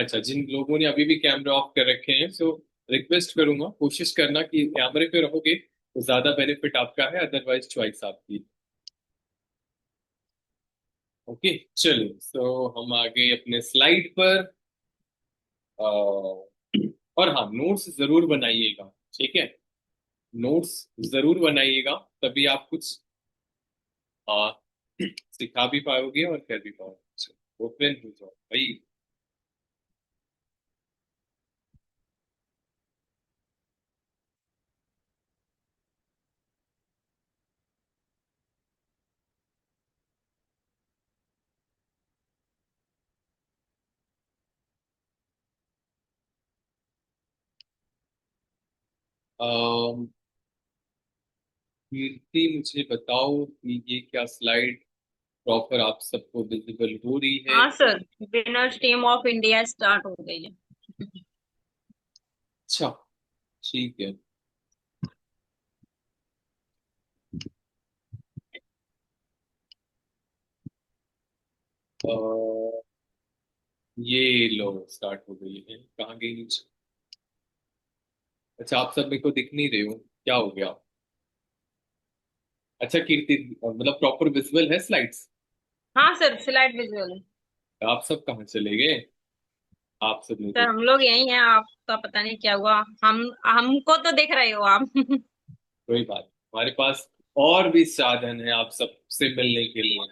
अच्छा, जिन लोगों ने अभी भी कैमरा ऑफ कर रखे हैं, सो रिक्वेस्ट करूंगा, कोशिश करना कि कैमरे पे रहोगे तो ज्यादा बेनिफिट आपका है, अदरवाइज चॉइस आपकी। ओके, चलिए, सो हम आ गए अपने स्लाइड पर। और हाँ, नोट्स जरूर बनाइएगा, ठीक है। नोट्स जरूर बनाइएगा, तभी आप कुछ आ, सिखा भी पाओगे और कर भी पाओगे। ओपन हो जाओ भाई। अम, कीर्ति, मुझे बताओ कि ये क्या स्लाइड प्रॉपर आप सबको विजिबल हो रही है? हाँ sir, winners team of India start हो गई है। अच्छा, ठीक है। अ, ये लो, स्टार्ट हो गई है। कहाँ गई नीचे? अच्छा, आप सब मेरे को दिख नहीं रहे हो, क्या हो गया? अच्छा कीर्ति, मतलब प्रॉपर विजुअल है स्लाइड्स? हाँ सर, स्लाइड विजुअल है। आप सब कहाँ चले गए? आप सब नहीं सर देख। हम लोग यही हैं, आपका पता नहीं क्या हुआ। हम हमको तो देख रहे हो आप। कोई बात नहीं, हमारे पास और भी साधन है आप सबसे मिलने के लिए।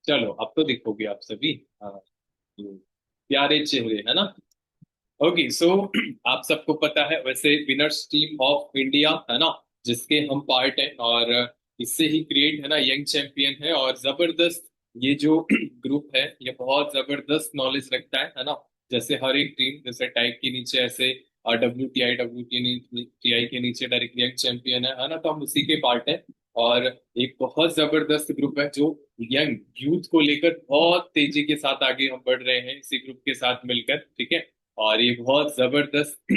चलो, अब तो दिखोगे आप सभी। हाँ, तो प्यारे चेहरे, है ना? ओके, सो आप सबको पता है वैसे, विनर्स टीम ऑफ इंडिया, है ना, जिसके हम पार्ट हैं, और इससे ही क्रिएट, है ना, यंग चैंपियन है, और जबरदस्त ये जो ग्रुप है, ये बहुत जबरदस्त नॉलेज रखता है ना। जैसे हर एक टीम, जैसे टैग के नीचे ऐसे डब्ल्यू टी आई के नीचे डायरेक्ट यंग चैंपियन है ना, तो हम उसी के पार्ट हैं। और एक बहुत जबरदस्त ग्रुप है जो यंग यूथ को लेकर बहुत तेजी के साथ आगे हम बढ़ रहे हैं इसी ग्रुप के साथ मिलकर, ठीक है। और ये बहुत जबरदस्त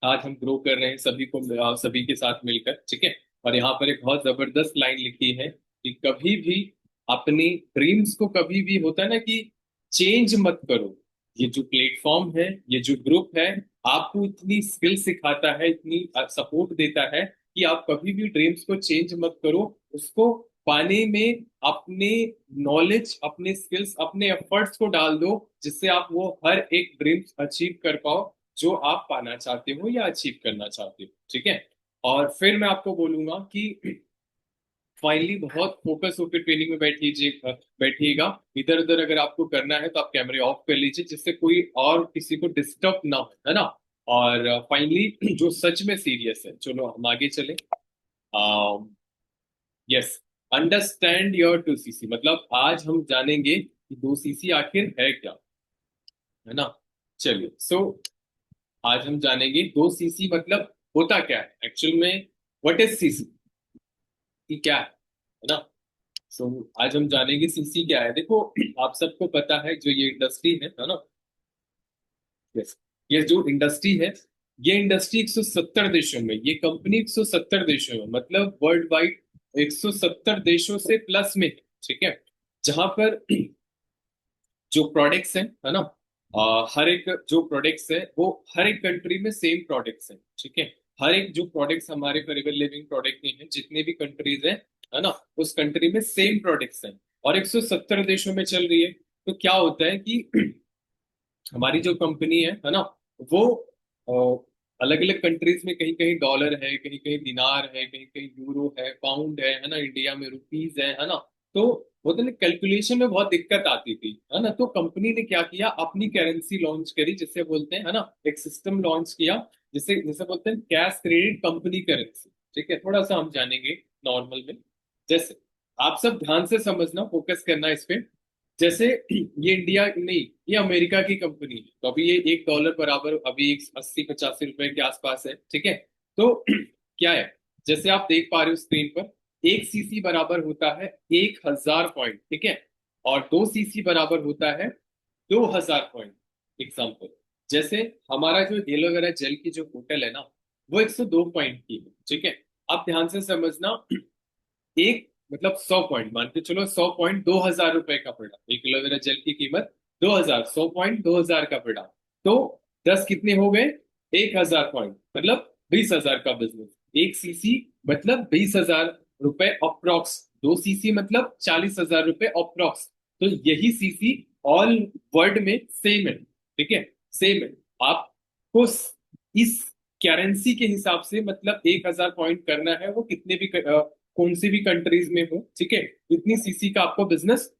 आज हम ग्रो कर रहे हैं सभी को, सभी के साथ मिलकर, ठीक है। और यहाँ पर एक बहुत जबरदस्त लाइन लिखी है कि कभी भी अपनी ड्रीम्स को, कभी भी होता है ना कि चेंज मत करो। ये जो प्लेटफॉर्म है, ये जो ग्रुप है, आपको इतनी स्किल सिखाता है, इतनी सपोर्ट देता है कि आप कभी भी ड्रीम्स को चेंज मत करो। उसको पाने में अपने नॉलेज, अपने स्किल्स, अपने एफर्ट्स को डाल दो, जिससे आप वो हर एक ड्रीम्स अचीव कर पाओ जो आप पाना चाहते हो या अचीव करना चाहते हो, ठीक है। और फिर मैं आपको बोलूंगा कि फाइनली बहुत फोकस होकर ट्रेनिंग में बैठिएगा। इधर उधर अगर आपको करना है तो आप कैमरे ऑफ कर लीजिए, जिससे कोई और किसी को डिस्टर्ब ना हो, है ना। और फाइनली जो सच में सीरियस है, चलो हम आगे चले। यस, अंडरस्टैंड योर 2 सीसी, मतलब आज हम जानेंगे कि 2 सीसी आखिर है क्या, है ना। चलिए, सो आज हम जानेंगे 2 सीसी मतलब होता क्या है एक्चुअल में। व्हाट इज सीसी, कि क्या है ना। सो आज हम जानेंगे सीसी क्या है। देखो, आप सबको पता है जो ये इंडस्ट्री है ना। यस, ये जो इंडस्ट्री है, ये इंडस्ट्री 170 देशों में, ये कंपनी 170 देशों में, मतलब वर्ल्ड वाइड 170 देशों से प्लस में, ठीक है। जहां पर जो प्रोडक्ट्स हैं, है ना, हर एक जो प्रोडक्ट्स है वो हर एक कंट्री में सेम प्रोडक्ट्स हैं, ठीक है। हर एक जो प्रोडक्ट्स हमारे फॉरएवर लिविंग प्रोडक्ट नहीं है, जितने भी कंट्रीज हैं, है ना, उस कंट्री में सेम प्रोडक्ट्स हैं, और 170 देशों में चल रही है। तो क्या होता है कि हमारी जो कंपनी है ना, वो अलग अलग कंट्रीज में, कहीं कहीं डॉलर है, कहीं कहीं दिनार है, कहीं कहीं यूरो है, पाउंड है ना, इंडिया में रुपीज है ना। तो होता ना, कैलकुलेशन में बहुत दिक्कत आती थी, है ना। तो कंपनी ने क्या किया, अपनी करेंसी लॉन्च करी, जिसे बोलते हैं, है ना, एक सिस्टम लॉन्च किया, जिसे जिसे बोलते हैं कैश क्रेडिट कंपनी करेंसी, ठीक है। थोड़ा सा हम जानेंगे नॉर्मल में। जैसे आप सब ध्यान से समझना, फोकस करना इस पे। जैसे ये इंडिया नहीं, ये अमेरिका की कंपनी है, तो अभी ये $1 बराबर अभी एक 80-85 रुपए के आसपास है, ठीक है। तो क्या है, जैसे आप देख पा रहे हो स्क्रीन पर, 1 सीसी बराबर होता है 1,000 पॉइंट, ठीक है। और 2 सीसी बराबर होता है 2,000 पॉइंट। एग्जाम्पल, जैसे हमारा जो एलोवेरा जेल की जो बोतल है ना, वो 102 पॉइंट की है, ठीक है। आप ध्यान से समझना, एक मतलब 100 पॉइंट मान के चलो, 100 पॉइंट 2,000 रुपए का पड़ा, एक एलोवेरा जेल की कीमत 2,000, 100 पॉइंट 2,000 का पड़ा। तो 10 कितने हो गए? 1,000 पॉइंट, मतलब 20,000 का बिजनेस। एक सीसी मतलब 20,000 रुपए अप्रोक्स, 2 सीसी मतलब 40,000 रुपए अप्रोक्स। तो यही सीसी ऑल वर्ल्ड में सेम है, ठीक है, सेम है। आपको इस करेंसी के हिसाब से मतलब 1,000 पॉइंट करना है, वो कितने भी कौन सी भी कंट्रीज में हो, ठीक है, इतनी सीसी का आपको बिजनेस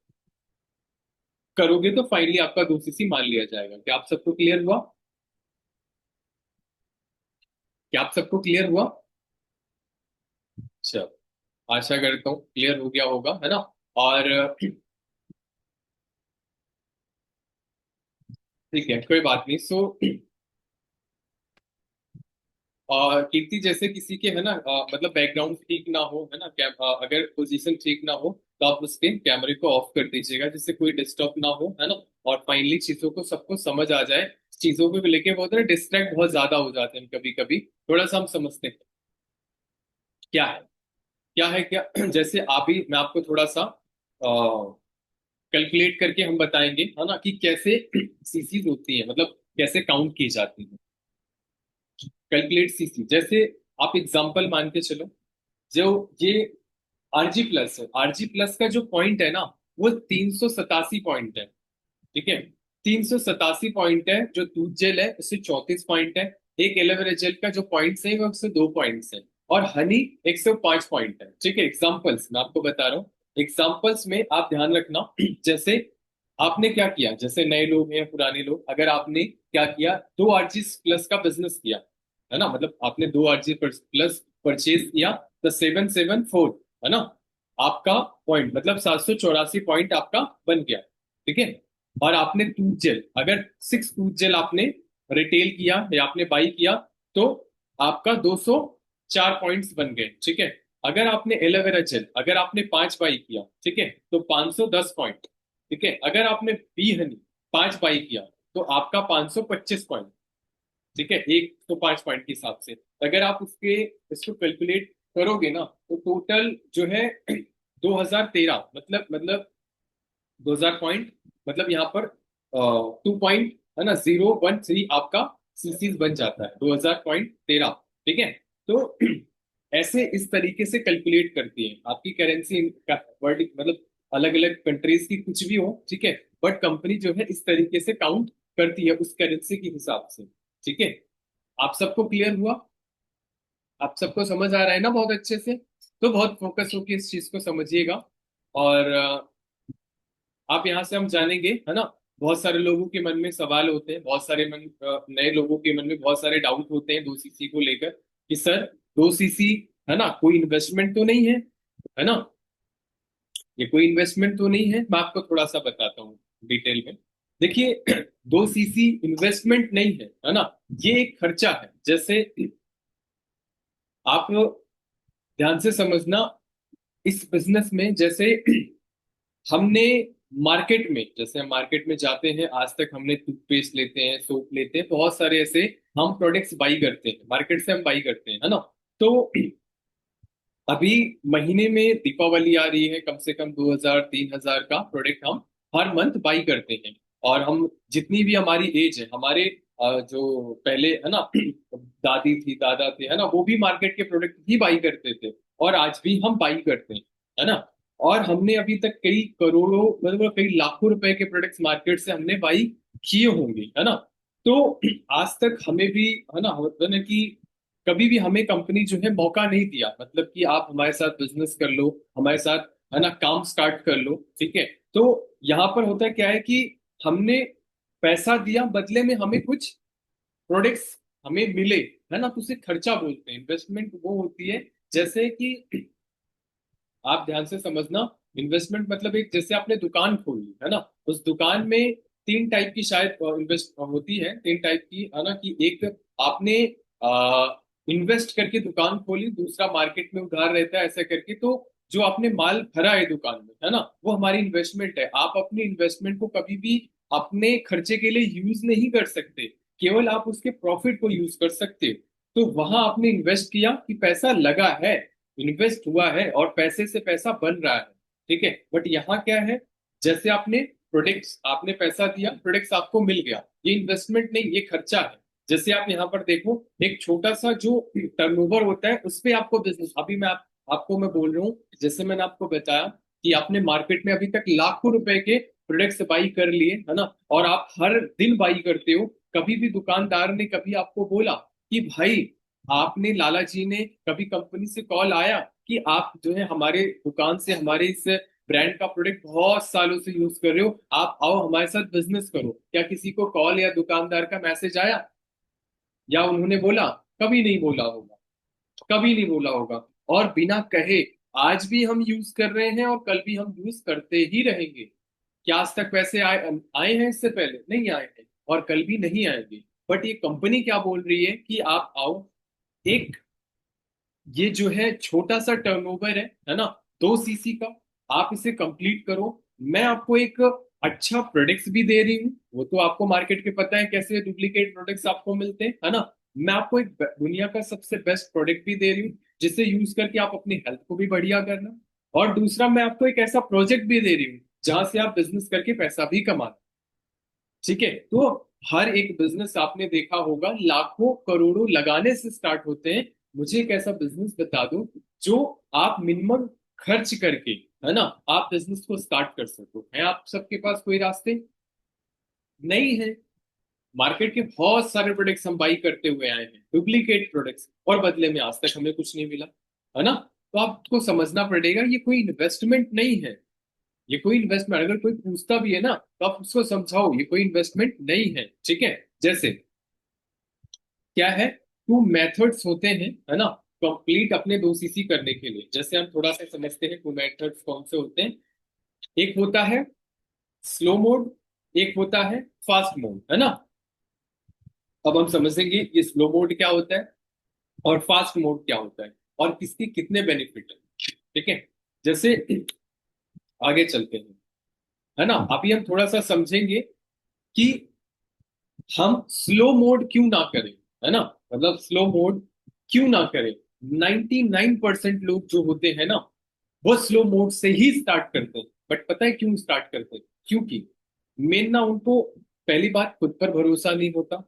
करोगे तो फाइनली आपका 2 सीसी मान लिया जाएगा। क्या आप सबको क्लियर हुआ? क्या आप सबको क्लियर हुआ? अच्छा, आशा करता हूँ क्लियर हो गया होगा, है ना। और ठीक है, कोई बात नहीं। सो और कीर्ति, जैसे किसी के है ना मतलब बैकग्राउंड ठीक ना हो, है ना, अगर पोजीशन ठीक ना हो तो आप उसके कैमरे को ऑफ कर दीजिएगा, जिससे कोई डिस्टर्ब ना हो, है ना। और फाइनली चीजों को सबको समझ आ जाए। चीजों को लेके बहुत ना डिस्ट्रैक्ट बहुत ज्यादा हो जाते हैं कभी कभी, थोड़ा सा हम समझते हैं क्या है, क्या है क्या। जैसे अभी मैं आपको थोड़ा सा कैलकुलेट करके हम बताएंगे, है ना, कि कैसे सीसीज होती है, मतलब कैसे काउंट की जाती है। कैलकुलेट सीसी, जैसे आप एग्जांपल मान के चलो, जो ये आरजी प्लस है, आरजी प्लस का जो पॉइंट है ना, वो 387 पॉइंट है, ठीक है। 387 पॉइंट है। जो दूध जेल है उससे 34 पॉइंट है। एक एलोवेरा जेल का जो पॉइंट्स है वो 102 पॉइंट्स है। और हनी 105 पॉइंट है, ठीक है। एग्जाम्पल्स मैं आपको बता रहा हूँ, एग्जाम्पल्स में आप ध्यान रखना। जैसे आपने क्या किया, जैसे नए लोग हैं पुराने लोग, अगर आपने क्या किया, 2 आरजी प्लस का बिजनेस किया, है ना, मतलब आपने 2 आरजी प्लस परचेज किया, तो 774, है ना, आपका पॉइंट मतलब 784 पॉइंट आपका बन गया, ठीक है। और आपने टूथ जेल, अगर 6 टूथ जेल आपने रिटेल किया या आपने बाई किया, तो आपका 204 पॉइंट्स बन गए, ठीक है। अगर आपने एलोवेरा जेल, अगर आपने 5 बाई किया, ठीक है, तो 510 पॉइंट, ठीक है। अगर आपने बी हनी 5 बाई किया, तो आपका 525 पॉइंट, ठीक है, 105 पॉइंट के हिसाब से। अगर आप उसके इसको कैलकुलेट करोगे ना, तो टोटल जो है 2013, मतलब 2,000 पॉइंट, मतलब यहाँ पर 2 पॉइंट, है ना, 013 आपका सीसीज बन जाता है, 2,000,13, ठीक है। तो ऐसे इस तरीके से कैलकुलेट करती है आपकी करेंसी, वर्ल्ड मतलब अलग अलग कंट्रीज की कुछ भी हो, ठीक है, बट कंपनी जो है इस तरीके से काउंट करती है उस करेंसी के हिसाब से, ठीक है। आप सबको क्लियर हुआ? आप सबको समझ आ रहा है ना बहुत अच्छे से? तो बहुत फोकस होकर इस चीज को समझिएगा। और आप यहाँ से हम जानेंगे, है ना, बहुत सारे लोगों के मन में सवाल होते हैं, बहुत सारे नए लोगों के मन में बहुत सारे डाउट होते हैं 2 सीसी को लेकर, कि सर 2 सीसी, है ना, कोई इन्वेस्टमेंट तो नहीं है ना, ये कोई इन्वेस्टमेंट तो नहीं है। मैं आपको थोड़ा सा बताता हूँ डिटेल में। देखिए, 2 सीसी इन्वेस्टमेंट नहीं है ना, ये एक खर्चा है। जैसे आप ध्यान से समझना, इस बिजनेस में जैसे हमने मार्केट में, जैसे हम मार्केट में जाते हैं, आज तक हमने टूथपेस्ट लेते हैं, सोप लेते हैं, बहुत सारे ऐसे हम प्रोडक्ट्स बाई करते हैं, मार्केट से हम बाई करते हैं, है ना। तो अभी महीने में दीपावली आ रही है, कम से कम 2,000 3,000 का प्रोडक्ट हम हर मंथ बाई करते हैं। और हम जितनी भी हमारी एज है, हमारे जो पहले, है ना, दादी थी दादा थे, है ना, वो भी मार्केट के प्रोडक्ट ही बाई करते थे, और आज भी हम बाई करते हैं, है ना। और हमने अभी तक कई करोड़ों, मतलब कई लाखों रुपए के प्रोडक्ट्स मार्केट से हमने बाई किए होंगे, है ना। तो आज तक हमें भी, है ना, होता ना कि कभी भी हमें कंपनी जो है मौका नहीं दिया, मतलब कि आप हमारे साथ बिजनेस कर लो, हमारे साथ, है ना, काम स्टार्ट कर लो, ठीक है। तो यहाँ पर होता क्या है कि हमने पैसा दिया, बदले में हमें कुछ प्रोडक्ट्स हमें मिले, है ना, तो उसे खर्चा बोलते हैं। इन्वेस्टमेंट वो होती है, जैसे कि आप ध्यान से समझना, इन्वेस्टमेंट मतलब एक, जैसे आपने दुकान खोली, है ना, उस दुकान में 3 टाइप की शायद इन्वेस्ट होती है, 3 टाइप की, है ना, कि एक आपने इन्वेस्ट करके दुकान खोली, दूसरा मार्केट में उधार रहता है, ऐसा करके। तो जो आपने माल भरा है दुकान में, है ना, वो हमारी इन्वेस्टमेंट है। आप अपनी इन्वेस्टमेंट को कभी भी अपने खर्चे के लिए यूज नहीं कर सकते, केवल आप उसके प्रॉफिट को यूज कर सकते हो। तो वहां आपने इन्वेस्ट किया कि पैसा लगा है, इन्वेस्ट हुआ है और पैसे से पैसा बन रहा है, ठीक है। बट यहाँ क्या है, जैसे आपने प्रोडक्ट्स, आपने पैसा दिया, प्रोडक्ट्स आपको मिल गया, ये इन्वेस्टमेंट नहीं, ये खर्चा है। जैसे आप यहाँ पर देखो, एक छोटा सा जो टर्नओवर होता है उस पे आपको बिजनेस, अभी मैं आपको मैं बोल रहा हूँ, जैसे मैंने आपको बताया कि आपने मार्केट में अभी तक लाखों रुपए के प्रोडक्ट्स बाई कर लिए, है ना, और आप हर दिन बाई करते हो। कभी भी दुकानदार ने कभी आपको बोला कि भाई, आपने, लाला जी ने कभी कंपनी से कॉल आया कि आप जो है हमारे दुकान से, हमारे इस ब्रांड का प्रोडक्ट बहुत सालों से यूज कर रहे हो, आप आओ हमारे साथ बिजनेस करो, क्या किसी को कॉल या दुकानदार का मैसेज आया, या उन्होंने बोला? कभी नहीं बोला होगा, कभी नहीं बोला होगा। और बिना कहे आज भी हम यूज कर रहे हैं और कल भी हम यूज करते ही रहेंगे। क्या आज तक पैसे आए आए हैं इससे पहले? नहीं आए हैं, और कल भी नहीं आएंगे। बट ये कंपनी क्या बोल रही है कि आप आओ, एक ये जो है छोटा सा टर्नओवर है ना, 2 सीसी का, आप इसे कंप्लीट करो। मैं आपको एक अच्छा प्रोडक्ट्स भी दे रही हूँ, वो तो आपको मार्केट के पता है कैसे डुप्लीकेट प्रोडक्ट्स आपको मिलते हैं, है ना। मैं आपको एक दुनिया का सबसे बेस्ट प्रोडक्ट भी दे रही हूँ, जिसे यूज करके आप अपनी हेल्थ को भी बढ़िया करना। और दूसरा, मैं आपको एक ऐसा प्रोजेक्ट भी दे रही हूँ जहां से आप बिजनेस करके पैसा भी कमाना, ठीक है। तो हर एक बिजनेस आपने देखा होगा लाखों करोड़ों लगाने से स्टार्ट होते हैं। मुझे एक ऐसा बिजनेस बता दो जो आप मिनिमम खर्च करके, है ना, आप बिजनेस को स्टार्ट कर सको। है आप सबके पास कोई रास्ते? नहीं है। मार्केट के बहुत सारे प्रोडक्ट्स हम बाई करते हुए आए हैं, डुप्लीकेट प्रोडक्ट्स, और बदले में आज तक हमें कुछ नहीं मिला, है ना। तो आपको समझना पड़ेगा, ये कोई इन्वेस्टमेंट नहीं है। ये कोई इन्वेस्टमेंट, अगर कोई पूछता भी है ना, तो आप उसको समझाओ ये कोई इन्वेस्टमेंट नहीं है, ठीक है। जैसे क्या है, 2 मेथड्स होते हैं, है ना, कंप्लीट अपने 2 सीसी करने के लिए। जैसे हम थोड़ा सा समझते हैं 2 मेथड्स कौन से होते हैं। एक होता है स्लो मोड, एक होता है फास्ट मोड, है ना। अब हम समझेंगे ये स्लो मोड क्या होता है और फास्ट मोड क्या होता है, और किसके कितने बेनिफिट है, ठीक है। जैसे आगे चलते हैं, है ना, अभी हम थोड़ा सा समझेंगे कि हम स्लो मोड क्यों ना करें, है ना, मतलब स्लो मोड क्यों ना करें। 99% लोग जो होते हैं ना, वो स्लो मोड से ही स्टार्ट करते हैं। बट पता है क्यों स्टार्ट करते हैं? क्योंकि मेन ना उनको, पहली बात, खुद पर भरोसा नहीं होता,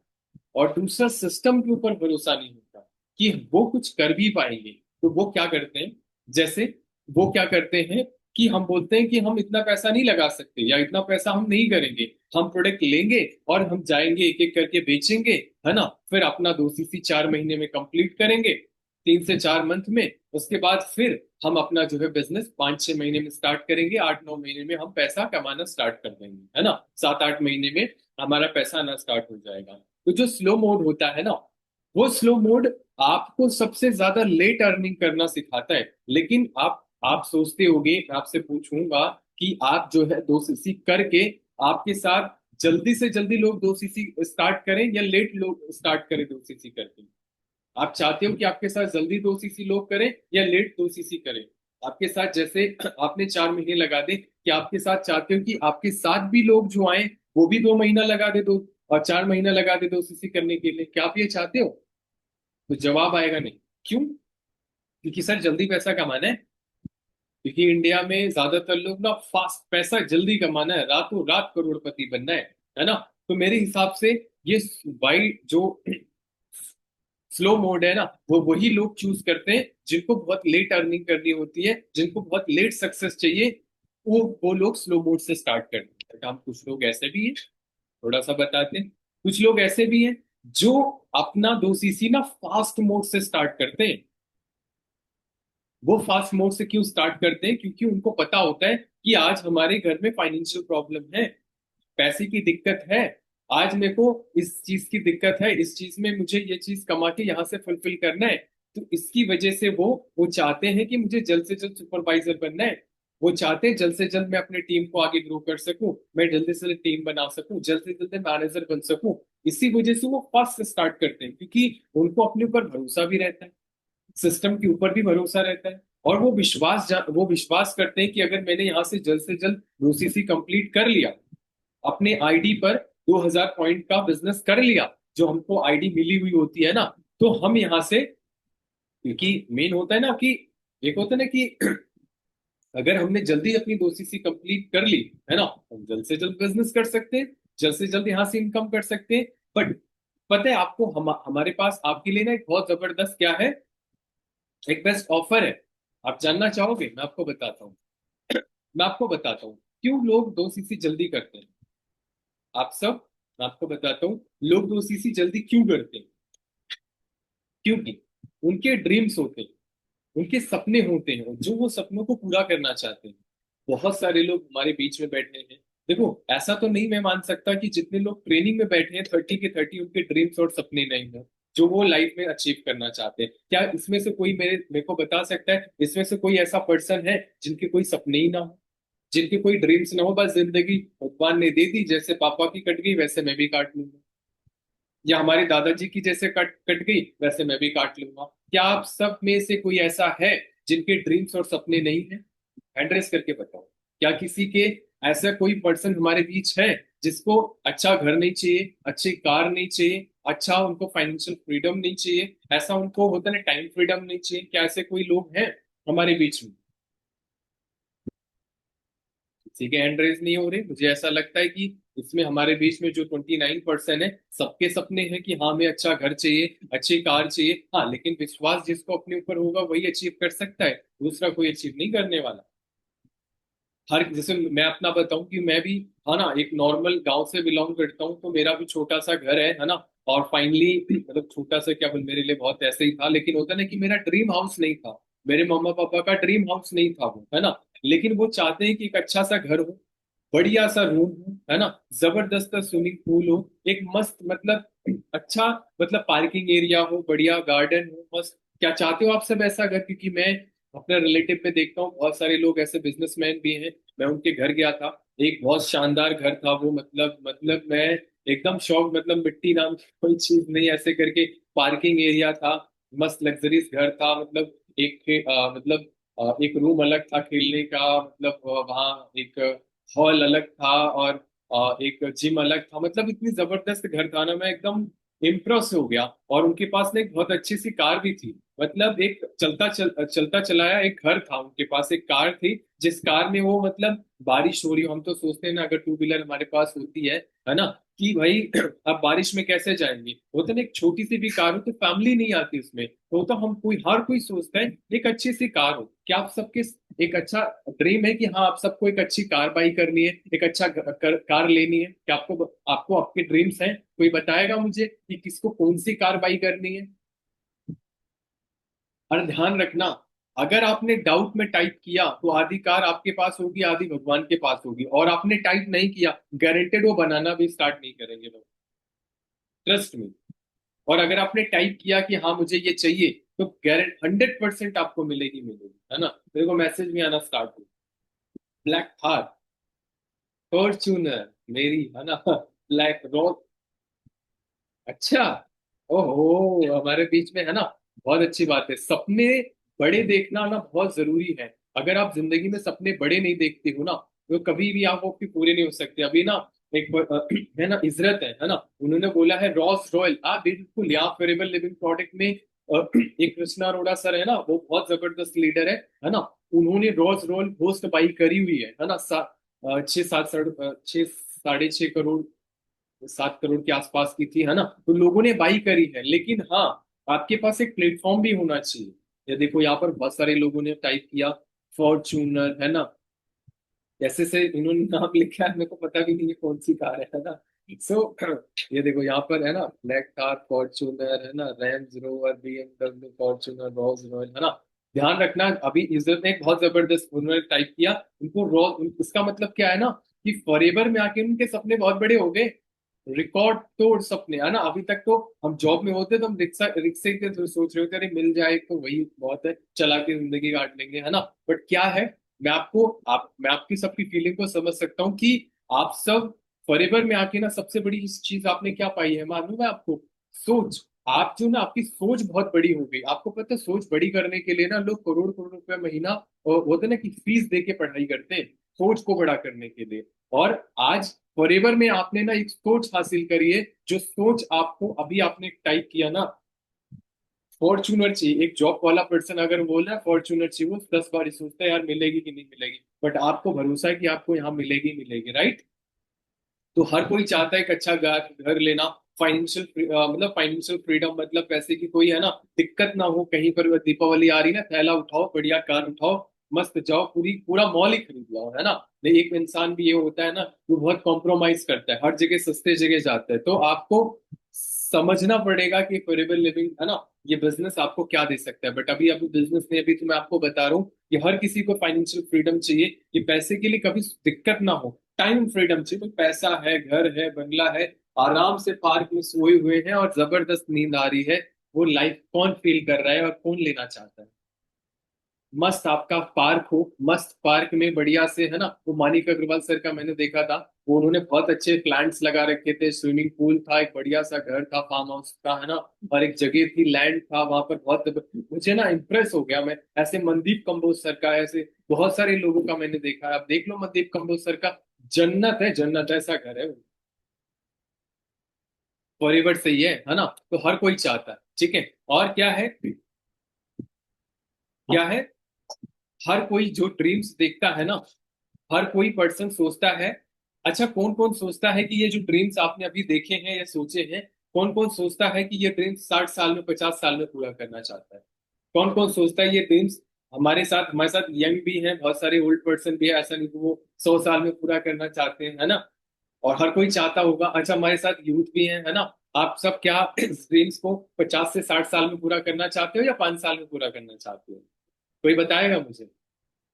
और दूसरा सिस्टम के ऊपर भरोसा नहीं होता कि वो कुछ कर भी पाएंगे। तो वो क्या करते हैं, जैसे वो क्या करते हैं कि हम बोलते हैं कि हम इतना पैसा नहीं लगा सकते, या इतना पैसा हम नहीं करेंगे, हम प्रोडक्ट लेंगे और हम जाएंगे एक एक करके बेचेंगे, है ना, फिर अपना 2 सीसी 4 महीने में कंप्लीट करेंगे, 3 से 4 मंथ में। उसके बाद फिर हम अपना जो है बिजनेस 5-6 महीने में स्टार्ट करेंगे, 8-9 महीने में हम पैसा कमाना स्टार्ट कर देंगे, है ना, 7-8 महीने में हमारा पैसा आना स्टार्ट हो जाएगा। तो जो स्लो मोड होता है ना, वो स्लो मोड आपको सबसे ज्यादा लेट अर्निंग करना सिखाता है। लेकिन आप सोचते होगे, मैं आपसे पूछूंगा कि आप जो है 2 सीसी करके, आपके साथ जल्दी से जल्दी लोग 2 सीसी स्टार्ट करें या लेट लोग स्टार्ट करें 2 सीसी करके? आप चाहते हो कि आपके साथ जल्दी 2 सीसी लोग करें या लेट 2 सीसी करें? आपके साथ जैसे आपने 4 महीने लगा दे, क्या आपके साथ चाहते हो कि आपके साथ भी लोग जो आए वो भी 2 महीना लगा दे, दो और 4 महीना लगा दे 2 सीसी करने के लिए? क्या आप ये चाहते हो? तो जवाब आएगा नहीं। क्यों? क्योंकि सर जल्दी पैसा कमाना है। क्योंकि इंडिया में ज्यादातर लोग ना फास्ट पैसा जल्दी कमाना है, रातों रात करोड़पति बनना है ना। तो मेरे हिसाब से ये वाइड जो स्लो मोड है ना, वो वही लोग चूज करते हैं जिनको बहुत लेट अर्निंग करनी होती है, जिनको बहुत लेट सक्सेस चाहिए, वो लोग स्लो मोड से स्टार्ट करते हैं। हम कुछ लोग ऐसे भी हैं, थोड़ा सा बताते हैं, कुछ लोग ऐसे भी हैं जो अपना 2 सीसी ना फास्ट मोड से स्टार्ट करते हैं। वो फास्ट मोड से क्यों स्टार्ट करते हैं? क्योंकि उनको पता होता है कि आज हमारे घर में फाइनेंशियल प्रॉब्लम है, पैसे की दिक्कत है, आज मेरे को इस चीज की दिक्कत है, इस चीज में मुझे ये चीज कमा के यहाँ से फुलफिल करना है। तो इसकी वजह से वो चाहते हैं कि मुझे जल्द से जल्द सुपरवाइजर बनना है। वो चाहते हैं जल्द से जल्द मैं अपने टीम को आगे ग्रो कर सकूं, मैं जल्दी से जल्द टीम बना सकूं, जल्द से जल्द मैनेजर बन सकूं। इसी वजह से वो फर्स्ट से स्टार्ट करते हैं, क्योंकि उनको अपने ऊपर भरोसा भी रहता है, सिस्टम के ऊपर भी भरोसा रहता है, और वो विश्वास करते हैं कि अगर मैंने यहाँ से जल्द 2 सीसी कंप्लीट कर लिया, अपने आईडी पर 2000 पॉइंट का बिजनेस कर लिया, जो हमको आईडी मिली हुई होती है ना, तो हम यहाँ से, क्योंकि मेन होता है ना कि एक होता है ना कि अगर हमने जल्दी अपनी 2 सीसी कंप्लीट कर ली, है ना, हम जल्द से जल्द बिजनेस कर सकते हैं, जल्द से जल्द यहाँ से इनकम कर सकते हैं। बट पता है आपको, हमारे पास आपके लिए ना एक बहुत जबरदस्त क्या है, एक बेस्ट ऑफर है। आप जानना चाहोगे? मैं आपको बताता हूँ। मैं आपको बताता हूँ क्यों लोग 2 सीसी जल्दी करते हैं। आप सब, मैं आपको बताता हूँ लोग 2 सीसी जल्दी क्यों करते हैं। क्योंकि उनके ड्रीम्स होते हैं, उनके सपने होते हैं, जो वो सपनों को पूरा करना चाहते हैं। बहुत सारे लोग हमारे बीच में बैठे हैं। देखो, ऐसा तो नहीं मैं मान सकता कि जितने लोग ट्रेनिंग में बैठे हैं 30 के 30 उनके ड्रीम्स और सपने नहीं है जो वो लाइफ में अचीव करना चाहते हैं। क्या इसमें से कोई मेरे को बता सकता है, इसमें से कोई ऐसा पर्सन है जिनके कोई सपने ही ना हो, जिनके कोई ड्रीम्स ना हो, बस जिंदगी भगवान ने दे दी, जैसे पापा की कट गई वैसे मैं भी काट लूंगा, या हमारे दादाजी की जैसे कट कट गई वैसे मैं भी काट लूंगा? क्या आप सब में से कोई ऐसा है जिनके ड्रीम्स और सपने नहीं है? हैंड रेस करके बताओ। क्या किसी के ऐसा कोई पर्सन हमारे बीच है जिसको अच्छा घर नहीं चाहिए, अच्छी कार नहीं चाहिए, अच्छा उनको फाइनेंशियल फ्रीडम नहीं चाहिए, ऐसा उनको होता है ना टाइम फ्रीडम नहीं चाहिए? क्या ऐसे कोई लोग हैं हमारे बीच में? किसी के हैंड रेज नहीं हो रहे। मुझे ऐसा लगता है कि इसमें हमारे बीच में जो 29% है, सबके सपने हैं कि हाँ हमें अच्छा घर चाहिए, अच्छी कार चाहिए। हाँ, लेकिन विश्वास जिसको अपने ऊपर होगा वही अचीव कर सकता है, दूसरा कोई अचीव नहीं करने वाला। हर जैसे मैं अपना बताऊं कि मैं भी, है ना, एक नॉर्मल गांव से बिलोंग करता हूँ, तो मेरा भी छोटा सा घर है ना। और फाइनली मतलब छोटा सा क्या बोल, मेरे लिए बहुत ऐसे ही था, लेकिन होता ना कि मेरा ड्रीम हाउस नहीं था, मेरे मम्मा पापा का ड्रीम हाउस नहीं था वो, है ना। लेकिन वो चाहते हैं कि एक अच्छा सा घर हो, बढ़िया सा रूम हो, है ना, जबरदस्त स्विमिंग पूल हो, एक मस्त मतलब अच्छा मतलब पार्किंग एरिया हो, बढ़िया गार्डन हो, मस्त। क्या चाहते हो आप सब ऐसा घर? क्योंकि मैं अपने रिलेटिव में देखता हूँ बहुत सारे लोग ऐसे बिजनेसमैन भी हैं। मैं उनके घर गया था, एक बहुत शानदार घर था वो, मतलब मैं एकदम शौक, मतलब मिट्टी नाम की कोई चीज नहीं, ऐसे करके पार्किंग एरिया था, मस्त लग्जरीज घर था, मतलब एक रूम अलग था खेलने का, मतलब वहाँ एक हॉल अलग था, और एक जिम अलग था, मतलब इतनी जबरदस्त घर था ना, मैं एकदम इम्प्रेस हो गया। और उनके पास ना एक बहुत अच्छी सी कार भी थी, मतलब एक चलता चलाया एक घर था, उनके पास एक कार थी, जिस कार में वो मतलब बारिश हो रही हो, हम तो सोचते हैं ना अगर टू व्हीलर हमारे पास होती है ना, कि भाई अब बारिश में कैसे जाएंगे, वो तो ना एक छोटी सी भी कार हो तो फैमिली नहीं आती उसमें, तो हम कोई हर कोई सोचता है एक अच्छी सी कार हो। क्या आप सबके एक अच्छा ड्रीम है कि हाँ आप सबको एक अच्छी कार बाई करनी है, एक अच्छा कार लेनी है? क्या आपको आपको आपके ड्रीम्स हैं? कोई बताएगा मुझे कि किसको कौन सी कार बाई करनी है? और ध्यान रखना, अगर आपने डाउट में टाइप किया तो आधी कार आपके पास होगी, आधी भगवान के पास होगी, और आपने टाइप नहीं किया, गारंटेड वो बनाना भी स्टार्ट नहीं करेंगे लोग, ट्रस्ट में। और अगर आपने टाइप किया कि हाँ मुझे ये चाहिए, तो गारंट 100% आपको मिलेगी मिलेगी, है ना। मेरे को मैसेज भी आना स्टार्ट हो। ब्लैक थार, फॉर्च्यूनर मेरी, है ना, ब्लैक रॉक। अच्छा, ओहो, हमारे बीच में है ना, बहुत अच्छी बात है। सपने बड़े देखना ना बहुत जरूरी है। अगर आप जिंदगी में सपने बड़े नहीं देखते हो ना, तो कभी भी आप आपके पूरे नहीं हो सकते। अभी ना एक है ना, इजरत है ना, उन्होंने बोला है रॉस रॉयल, बिल्कुल यहाँ फेरेबल लिविंग प्रोडक्ट में एक कृष्णा अरोड़ा सर है ना, वो बहुत जबरदस्त लीडर है ना, उन्होंने रॉस रॉयल घोस्ट बाई करी हुई है ना, 6 साढ़े 6 करोड़, 7 करोड़ के आसपास की थी, है ना, तो लोगों ने बाई करी है। लेकिन हाँ, आपके पास एक प्लेटफॉर्म भी होना चाहिए। ये देखो यहाँ पर बहुत सारे लोगों ने टाइप किया फॉर्च्यूनर, है ना, ऐसे से इन्होंने नाम लिखा है, मेरे को पता भी नहीं है कौन सी कार है ना। सो ये देखो यहाँ पर है ना, ब्लैक कार फॉर्च्यूनर, है ना, Range Rover, BMW Fortuner, Rolls Royal, है ना। ध्यान रखना, अभी इज्जत ने एक बहुत जबरदस्त उन्होंने टाइप किया, उनको रोल, इसका मतलब क्या है ना, कि फॉरएवर में आके उनके सपने बहुत बड़े हो गए, रिकॉर्ड तोड़ सपने, है ना। अभी तक तो हम जॉब में होते तो हम रिक्शा रिक्शे के तो सोच रहे होते, अरे मिल जाए तो वही बहुत है, चला के जिंदगी काट लेंगे, है ना। बट क्या है, मैं आपकी सबकी फीलिंग को समझ सकता हूँ कि आप सब फॉरएवर में आके ना सबसे बड़ी इस चीज आपने क्या पाई है मालूम है आपको? सोच। आप जो ना, आपकी सोच बहुत बड़ी हो गई। आपको पता है सोच बड़ी करने के लिए ना लोग करोड़ करोड़ रुपए महीना और होते ना कि फीस दे के पढ़ाई करते हैं, सोच को बड़ा करने के लिए। और आज फॉरएवर में आपने ना एक सोच हासिल करी है, जो सोच आपको अभी आपने टाइप किया ना, फॉर्च्यूनर चाहिए। एक जॉब वाला पर्सन अगर बोल रहा है फॉर्च्यूनर चाहिए, वो 10 बार ही सोचता है यार मिलेगी कि नहीं मिलेगी, बट आपको भरोसा है कि आपको यहाँ मिलेगी मिलेगी, राइट। तो हर कोई चाहता है एक अच्छा घर घर लेना। फाइनेंशियल मतलब फाइनेंशियल फ्रीडम, मतलब पैसे की कोई है ना दिक्कत ना हो। कहीं पर भी दीपावली आ रही है ना, थैला उठाओ, बढ़िया कार उठाओ, मस्त जाओ, पूरी पूरा मॉल ही खरीद लो, है ना। नहीं, एक इंसान भी ये होता है ना, वो बहुत कॉम्प्रोमाइज करता है, हर जगह सस्ते जगह जाता है। तो आपको समझना पड़ेगा कि अफोर्डेबल लिविंग है ना, ये बिजनेस आपको क्या दे सकता है। बट अभी अभी बिजनेस नहीं, अभी तो मैं आपको बता रहा हूँ कि हर किसी को फाइनेंशियल फ्रीडम चाहिए, कि पैसे के लिए कभी दिक्कत ना हो। टाइम फ्रीडम चाहिए, भाई पैसा है, घर है, बंगला है, आराम से पार्क में सोए हुए हैं और जबरदस्त नींद आ रही है, वो लाइफ कौन फील कर रहा है और कौन लेना चाहता है। मस्त आपका पार्क हो, मस्त पार्क में बढ़िया से है ना, वो मानिक अग्रवाल सर का मैंने देखा था, वो उन्होंने बहुत अच्छे प्लांट्स लगा रखे थे, स्विमिंग पूल था, एक बढ़िया सा घर था फार्म हाउस का, है ना, और एक जगह थी, लैंड था वहां पर। बहुत मुझे ना इम्प्रेस हो गया मैं। ऐसे मनदीप कंबोज सर का, ऐसे बहुत सारे लोगों का मैंने देखा है। आप देख लो मनदीप कंबोज सर का, जन्नत है, जन्नत ऐसा घर है वो। फॉरएवर सही है ना। तो हर कोई चाहता है, ठीक है। और क्या है, क्या है, हर कोई जो ड्रीम्स देखता है ना, हर कोई पर्सन सोचता है। अच्छा, कौन कौन सोचता है कि ये जो ड्रीम्स आपने अभी देखे हैं या सोचे हैं, कौन कौन सोचता है कि ये ड्रीम्स 60 साल में, 50 साल में पूरा करना चाहता है? कौन कौन सोचता है ये ड्रीम्स? हमारे साथ यंग भी हैं, बहुत सारे ओल्ड पर्सन भी है, ऐसा नहीं कि वो 100 साल में पूरा करना चाहते हैं, है ना। और हर कोई चाहता होगा। अच्छा, हमारे साथ यूथ भी है ना। आप सब क्या इस ड्रीम्स को 50 से 60 साल में पूरा करना चाहते हो या 5 साल में पूरा करना चाहते हो? कोई बताएगा मुझे?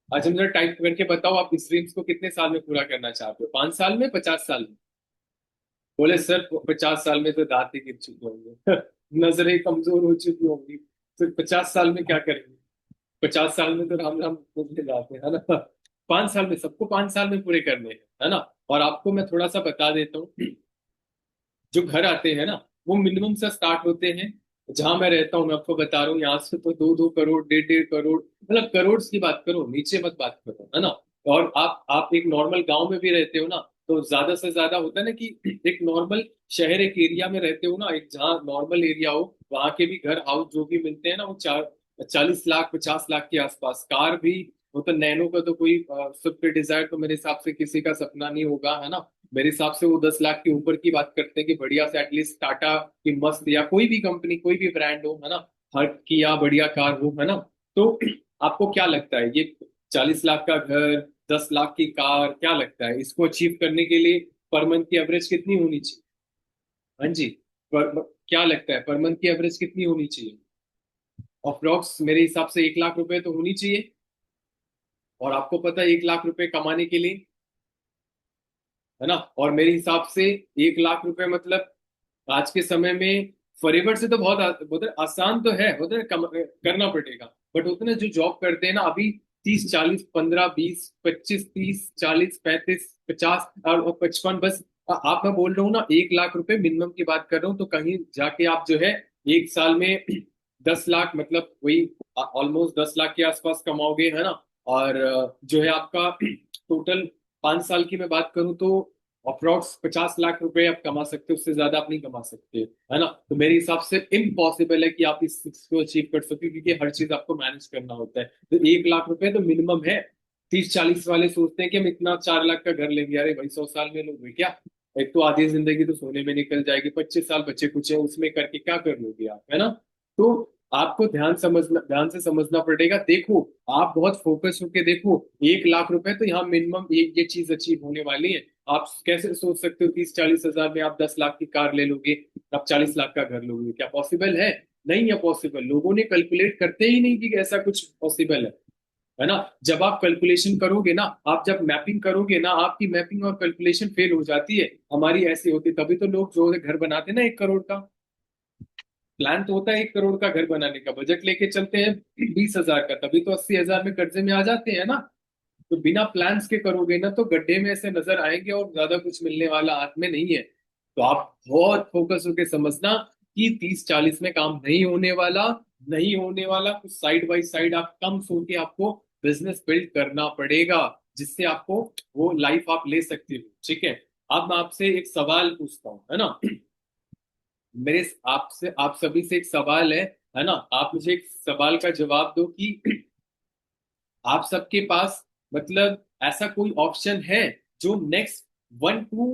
अच्छा, मुझे टाइप करके बताओ, आप इस ड्रीम्स को कितने साल में पूरा करना चाहते हो? 5 साल में, 50 साल में? बोले सर 50 साल में तो दांत ही गिर चुके होंगे, नजरें कमजोर हो चुकी होंगी, फिर 50 साल में क्या करेंगे? 50 साल में तो राम राम बोलते जाते हैं, है ना। 5 साल में, सबको 5 साल में पूरे करने हैं, है ना। और आपको मैं थोड़ा सा बता देता हूँ, जो घर आते हैं ना, वो मिनिमम से स्टार्ट होते हैं। जहां मैं रहता हूँ, मैं आपको बता रहा हूँ, यहाँ से तो 2-2 करोड़, 1.5-1.5 करोड़, मतलब करोड़ की बात करो, नीचे मत बात करो, है ना। और आप एक नॉर्मल गांव में भी रहते हो ना, तो ज्यादा से ज्यादा होता है ना कि एक नॉर्मल शहर, एक एरिया में रहते हो ना, एक जहाँ नॉर्मल एरिया हो, वहां के भी घर हाउस जो भी मिलते हैं ना, वो 40 लाख 50 लाख के आसपास। कार भी, वो तो नैनो का तो कोई स्विफ्ट डिजायर तो मेरे हिसाब से किसी का सपना नहीं होगा, है ना। मेरे हिसाब से वो 10 लाख के ऊपर की बात करते हैं, कि बढ़िया से एटलीस्ट टाटा की मस्त, या कोई भी कंपनी, कोई भी ब्रांड हो, है ना, हर की या बढ़िया कार हो, है ना। तो आपको क्या लगता है, ये 40 लाख का घर, 10 लाख की कार, क्या लगता है इसको अचीव करने के लिए पर मंथ की एवरेज कितनी होनी चाहिए? हाँ जी। क्या लगता है पर मंथ की एवरेज कितनी होनी चाहिए? अप्रोक्स मेरे हिसाब से 1 लाख रुपए तो होनी चाहिए। और आपको पता है 1 लाख रुपए कमाने के लिए, है ना, और मेरे हिसाब से 1 लाख रुपए मतलब आज के समय में फॉरएवर से तो बहुत बहुत आसान तो है, उतना करना पड़ेगा। बट उतने जो जॉब करते हैं ना अभी, 30 40 15 20 25 30 40 35 50 और 55, बस आप, मैं बोल रहा हूँ ना, 1 लाख रुपए मिनिमम की बात कर रहा हूँ। तो कहीं जाके आप जो है एक साल में 10 लाख, मतलब वही ऑलमोस्ट 10 लाख के आसपास कमाओगे, है ना। और जो है आपका टोटल 5 साल की मैं बात करूं तो अप्रोक्स 50 लाख रुपए आप कमा सकते हो, उससे ज्यादा आप नहीं कमा सकते, है ना। तो मेरे हिसाब से इम्पॉसिबल है कि आप इस को अचीव कर सके, क्योंकि हर चीज आपको मैनेज करना होता है। तो 1 लाख रुपए तो मिनिमम है। 30 40 वाले सोचते हैं कि हम इतना 4 लाख का घर लेंगे, अरे भाई 100 साल में लोगे क्या? एक तो आधी जिंदगी तो सोने में निकल जाएगी, 25 साल बच्चे कुछ है उसमें करके क्या कर लोगे आप, है ना। तो आपको ध्यान से समझना पड़ेगा। देखो, आप बहुत फोकस होके देखो, 1 लाख रुपए तो यहाँ मिनिमम ये चीज अचीव होने वाली है। आप कैसे सोच सकते हो 30 40 हजार में आप 10 लाख की कार ले लोगे, आप 40 लाख का घर लोगे? क्या पॉसिबल है? नहीं है पॉसिबल। लोगों ने कैलकुलेट करते ही नहीं कि ऐसा कुछ पॉसिबल है ना। जब आप कैलकुलेशन करोगे ना, आप जब मैपिंग करोगे ना, आपकी मैपिंग और कैलकुलेशन फेल हो जाती है, हमारी ऐसी होती, तभी तो लोग जो है घर बनाते हैं ना 1 करोड़ का। प्लान तो होता है 1 करोड़ का घर बनाने का, बजट लेके चलते हैं 20 हजार का, तभी तो 80 हजार में कर्जे में आ जाते हैं ना। तो बिना प्लान्स के करोगे ना, तो गड्ढे में ऐसे नजर आएंगे और ज्यादा कुछ मिलने वाला हाथ में नहीं है। तो आप बहुत फोकस होकर समझना कि 30 40 में काम नहीं होने वाला, नहीं होने वाला। कुछ साइड बाय साइड आप कम सो के आपको बिजनेस बिल्ड करना पड़ेगा, जिससे आपको वो लाइफ आप ले सकते हो, ठीक है। अब मैं आपसे एक सवाल पूछता हूँ, है ना। मेरे आपसे, आप सभी से एक सवाल है, है ना, आप मुझे एक सवाल का जवाब दो कि आप सबके पास मतलब ऐसा कोई ऑप्शन है जो नेक्स्ट 1 to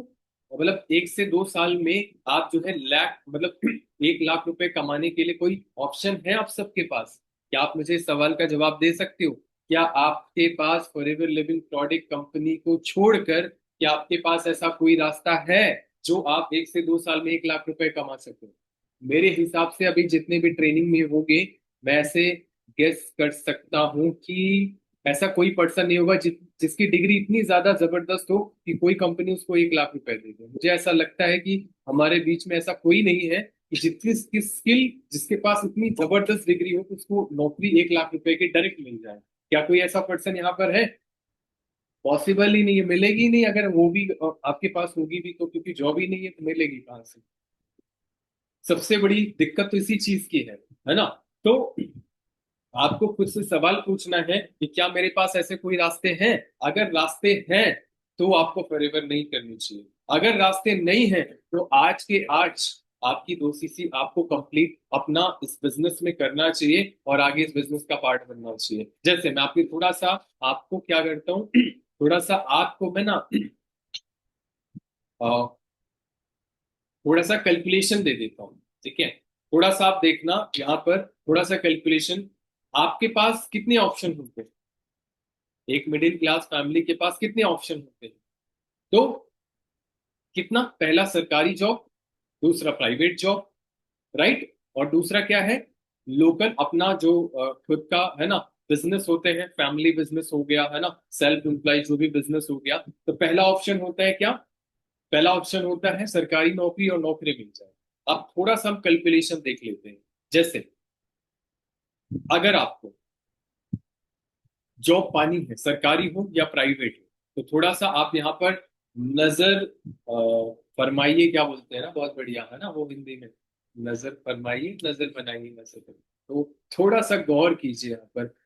मतलब 1 से 2 साल में आप जो है लाख मतलब 1 लाख रुपए कमाने के लिए कोई ऑप्शन है आप सबके पास? क्या आप मुझे इस सवाल का जवाब दे सकते हो? क्या आपके पास फॉरएवर लिविंग प्रोडक्ट कंपनी को छोड़कर क्या आपके पास ऐसा कोई रास्ता है जो आप 1 से 2 साल में 1 लाख रुपए कमा सको? मेरे हिसाब से अभी जितने भी ट्रेनिंग में होंगे, मैं ऐसे गेस कर सकता हूँ कि ऐसा कोई पर्सन नहीं होगा जिसकी डिग्री इतनी ज्यादा जबरदस्त हो कि कोई कंपनी उसको 1 लाख रुपए दे दे। मुझे ऐसा लगता है कि हमारे बीच में ऐसा कोई नहीं है कि जितनी स्किल जिसके पास इतनी जबरदस्त डिग्री हो कि उसको नौकरी 1 लाख रुपए की डायरेक्ट मिल जाए। क्या कोई ऐसा पर्सन यहाँ पर है? पॉसिबल ही नहीं है, मिलेगी ही नहीं। अगर वो भी आपके पास होगी भी तो, क्योंकि जॉब ही नहीं है तो मिलेगी कहाँ से? सबसे बड़ी दिक्कत तो इसी चीज की है ना? तो आपको खुद से सवाल पूछना है कि क्या मेरे पास ऐसे कोई रास्ते हैं? अगर रास्ते हैं तो आपको फॉरएवर नहीं करनी चाहिए। अगर रास्ते नहीं हैं तो आज के आज आपकी 2 सीसी आपको कंप्लीट अपना इस बिजनेस में करना चाहिए और आगे इस बिजनेस का पार्ट बनना चाहिए। जैसे मैं आपकी थोड़ा सा आपको क्या करता हूँ थोड़ा सा आपको मैं ना अ, थोड़ा सा कैलकुलेशन दे देता हूँ, ठीक है? थोड़ा सा आप देखना यहाँ पर, थोड़ा सा कैलकुलेशन। आपके पास कितने ऑप्शन होते हैं? एक मिडिल क्लास फैमिली के पास कितने ऑप्शन होते हैं? तो कितना? पहला सरकारी जॉब, दूसरा प्राइवेट जॉब, राइट? और दूसरा क्या है? लोकल अपना जो खुद का है ना बिजनेस होते हैं, फैमिली बिजनेस हो गया है ना, सेल्फ एम्प्लॉय जो भी बिजनेस हो गया। तो पहला ऑप्शन होता है क्या? पहला ऑप्शन होता है सरकारी नौकरी और नौकरी मिल जाए। अब थोड़ा सा हम कैलकुलेशन देख लेते हैं। जैसे अगर आपको जॉब पानी है, सरकारी हो या प्राइवेट हो, तो थोड़ा सा आप यहाँ पर नजर फरमाइए, क्या बोलते हैं ना, बहुत बढ़िया है ना वो हिंदी में, नजर फरमाइए, नजर बनाइए, नजर बनाइए। तो थोड़ा सा गौर कीजिए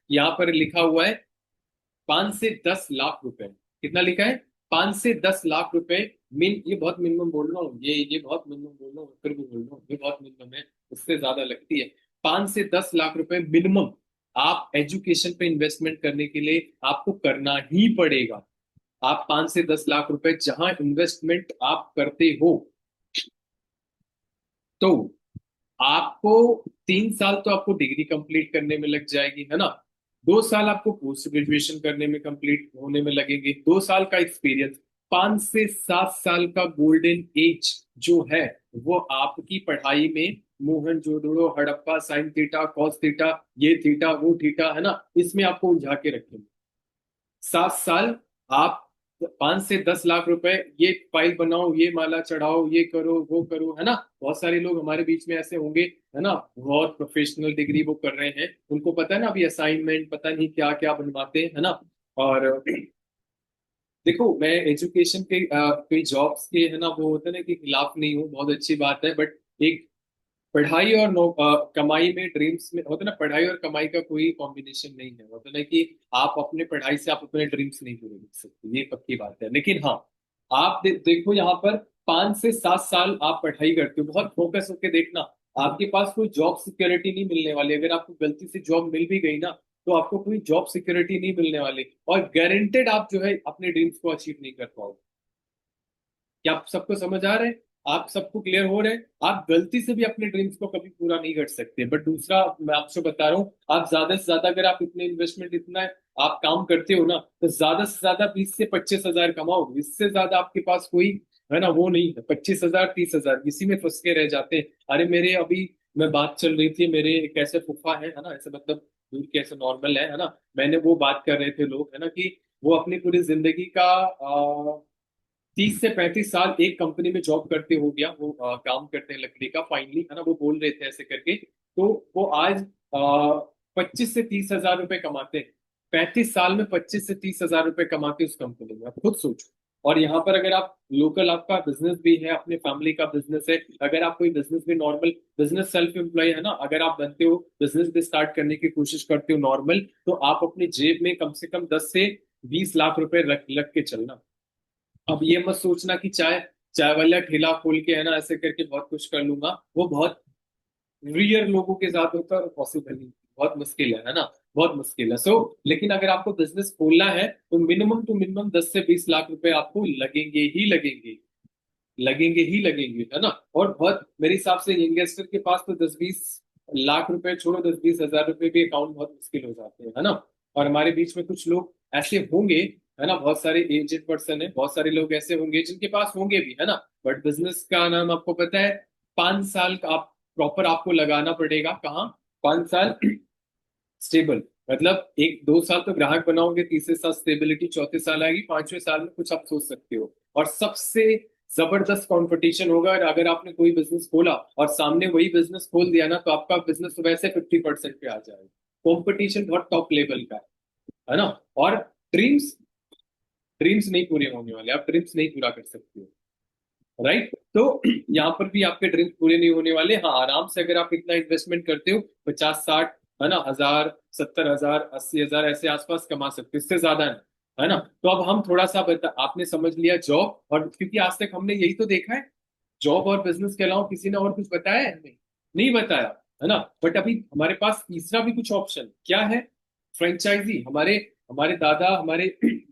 यहाँ पर लिखा हुआ है 5 से 10 लाख रुपए। कितना लिखा है? 5 से 10 लाख रुपए। ये बहुत मिनिमम बोल रहा हूँ, ये बहुत मिनिमम बोल रहा हूँ, फिर भी बोल रहा हूँ ये बहुत मिनिमम है, उससे ज्यादा लगती है। 5 से 10 लाख रुपए मिनिमम आप एजुकेशन पे इन्वेस्टमेंट करने के लिए आपको करना ही पड़ेगा। आप 5 से 10 लाख रुपए जहां इन्वेस्टमेंट आप करते हो, तो आपको 3 साल तो आपको डिग्री कंप्लीट करने में लग जाएगी, है ना? 2 साल आपको पोस्ट ग्रेजुएशन करने में कंप्लीट होने में लगेंगे, 2 साल का एक्सपीरियंस। 5 से 7 साल का गोल्डन एज जो है वो आपकी पढ़ाई में Mohenjodaro Harappa sine theta cos theta ये थीटा वो थीटा है ना, इसमें आपको उलझा के रखेंगे। 7 साल आप 5 से 10 लाख रुपए, ये फाइल बनाओ, ये माला चढ़ाओ, ये करो वो करो, है ना? बहुत सारे लोग हमारे बीच में ऐसे होंगे, है ना, बहुत प्रोफेशनल डिग्री वो कर रहे हैं, उनको पता है ना अभी असाइनमेंट पता नहीं क्या क्या बनवाते हैं, है ना? और देखो, मैं एजुकेशन के कोई जॉब्स के है ना वो होता है ना कि खिलाफ नहीं हूँ, बहुत अच्छी बात है, बट एक पढ़ाई और कमाई में ड्रीम्स में होता है ना, पढ़ाई और कमाई का कोई कॉम्बिनेशन नहीं है। होता है ना कि आप अपने पढ़ाई से आप अपने ड्रीम्स नहीं पूरे कर सकते, ये पक्की बात है। लेकिन हाँ, आप देखो यहाँ पर 5 से 7 साल आप पढ़ाई करते हो, बहुत फोकस होकर देखना। आपके पास कोई जॉब सिक्योरिटी नहीं मिलने वाली। अगर आपको गलती से जॉब मिल भी गई ना, तो आपको कोई जॉब सिक्योरिटी नहीं मिलने वाली, और गारंटेड आप जो है अपने ड्रीम्स को अचीव नहीं कर पाओगे। क्या आप सबको समझ आ रहे हैं? आप सबको क्लियर हो रहे हैं? आप गलती से भी अपने ड्रीम्स को कभी पूरा नहीं कर सकते। बट दूसरा मैं आपसे बता रहा हूँ, आप ज्यादा से ज्यादा अगर आप इतने इन्वेस्टमेंट इतना आप काम करते हो ना, तो ज्यादा से ज्यादा 20 से 25 हजार कमाओगे। इससे ज्यादा आपके पास कोई है ना वो नहीं है। 25 हजार 30 हजार इसी में फंस के रह जाते हैं। अरे मेरे अभी मैं बात चल रही थी, मेरे एक ऐसे फूफा है ना, ऐसे मतलब दूर के ऐसे नॉर्मल है ना, मैंने वो बात कर रहे थे लोग, है ना, कि वो अपनी पूरी जिंदगी का 30 से 35 साल एक कंपनी में जॉब करते हो गया, वो काम करते हैं लकड़ी का फाइनली, है ना, वो बोल रहे थे ऐसे करके। तो वो आज 25 से 30 हजार रुपए कमाते हैं। 35 साल में 25 से 30 हजार रुपए कमाते हैं उस कंपनी में, आप खुद सोचो। और यहाँ पर अगर आप लोकल आपका बिजनेस भी है, अपने फैमिली का बिजनेस है, अगर आप कोई बिजनेस भी नॉर्मल बिजनेस सेल्फ एम्प्लॉय है ना, अगर आप बनते हो बिजनेस भी स्टार्ट करने की कोशिश करते हो नॉर्मल, तो आप अपनी जेब में कम से कम 10 से 20 लाख रुपए रख रख के चलना। अब ये मत सोचना कि चाय चाय वाला ठेला खोल के है ना ऐसे करके बहुत कुछ कर लूंगा, वो बहुत रियर लोगों के साथ होता है और पॉसिबल नहीं, बहुत मुश्किल है ना, बहुत मुश्किल है। लेकिन अगर आपको बिजनेस खोलना है तो मिनिमम टू मिनिमम 10 से 20 लाख रुपए आपको लगेंगे ही लगेंगे, लगेंगे ही लगेंगे, है ना। और बहुत मेरे हिसाब से यंगस्टर के पास तो 10-20 लाख रुपए छोड़ो, 10-20 हजार रुपए भी अकाउंट बहुत मुश्किल हो जाते हैं, है ना। और हमारे बीच में कुछ लोग ऐसे होंगे, है ना, बहुत सारे एजेड पर्सन है, बहुत सारे लोग ऐसे होंगे जिनके पास होंगे भी, है ना। बट बिजनेस का नाम आपको पता है, 5 साल का आप प्रॉपर आपको लगाना पड़ेगा, कहाँ, 5 साल स्टेबल, मतलब 1-2 साल तो ग्राहक बनाओगे, तीसरे साल स्टेबिलिटी, चौथे साल आएगी, पांचवें साल में कुछ आप सोच सकते हो। और सबसे जबरदस्त कंपटीशन होगा, और अगर आपने कोई बिजनेस खोला और सामने वही बिजनेस खोल दिया ना, तो आपका बिजनेस वैसे 50% पे आ जाएगा। कंपटीशन बहुत टॉप लेवल का है ना। और ड्रीम्स, ड्रीम्स नहीं पूरे होने वाले, आप ड्रीम्स नहीं पूरा कर सकते हो, राइट। तो यहाँ पर भी आपके ड्रीम्स पूरे नहीं होने वाले। हाँ, आराम से अगर आप इतना इन्वेस्टमेंट करते हो, 50-60, है ना, हजार, 70 हजार, 80 हजार ऐसे आसपास कमा सकते हो, इससे ज्यादा नहीं, है ना। तो अब हम थोड़ा सा आपने समझ लिया जॉब, और क्योंकि आज तक हमने यही तो देखा है, जॉब और बिजनेस के अलावा किसी ने और कुछ बताया है हमें, नहीं बताया, है ना। बट अभी हमारे पास तीसरा भी कुछ ऑप्शन क्या है, फ्रेंचाइजी। हमारे हमारे दादा, हमारे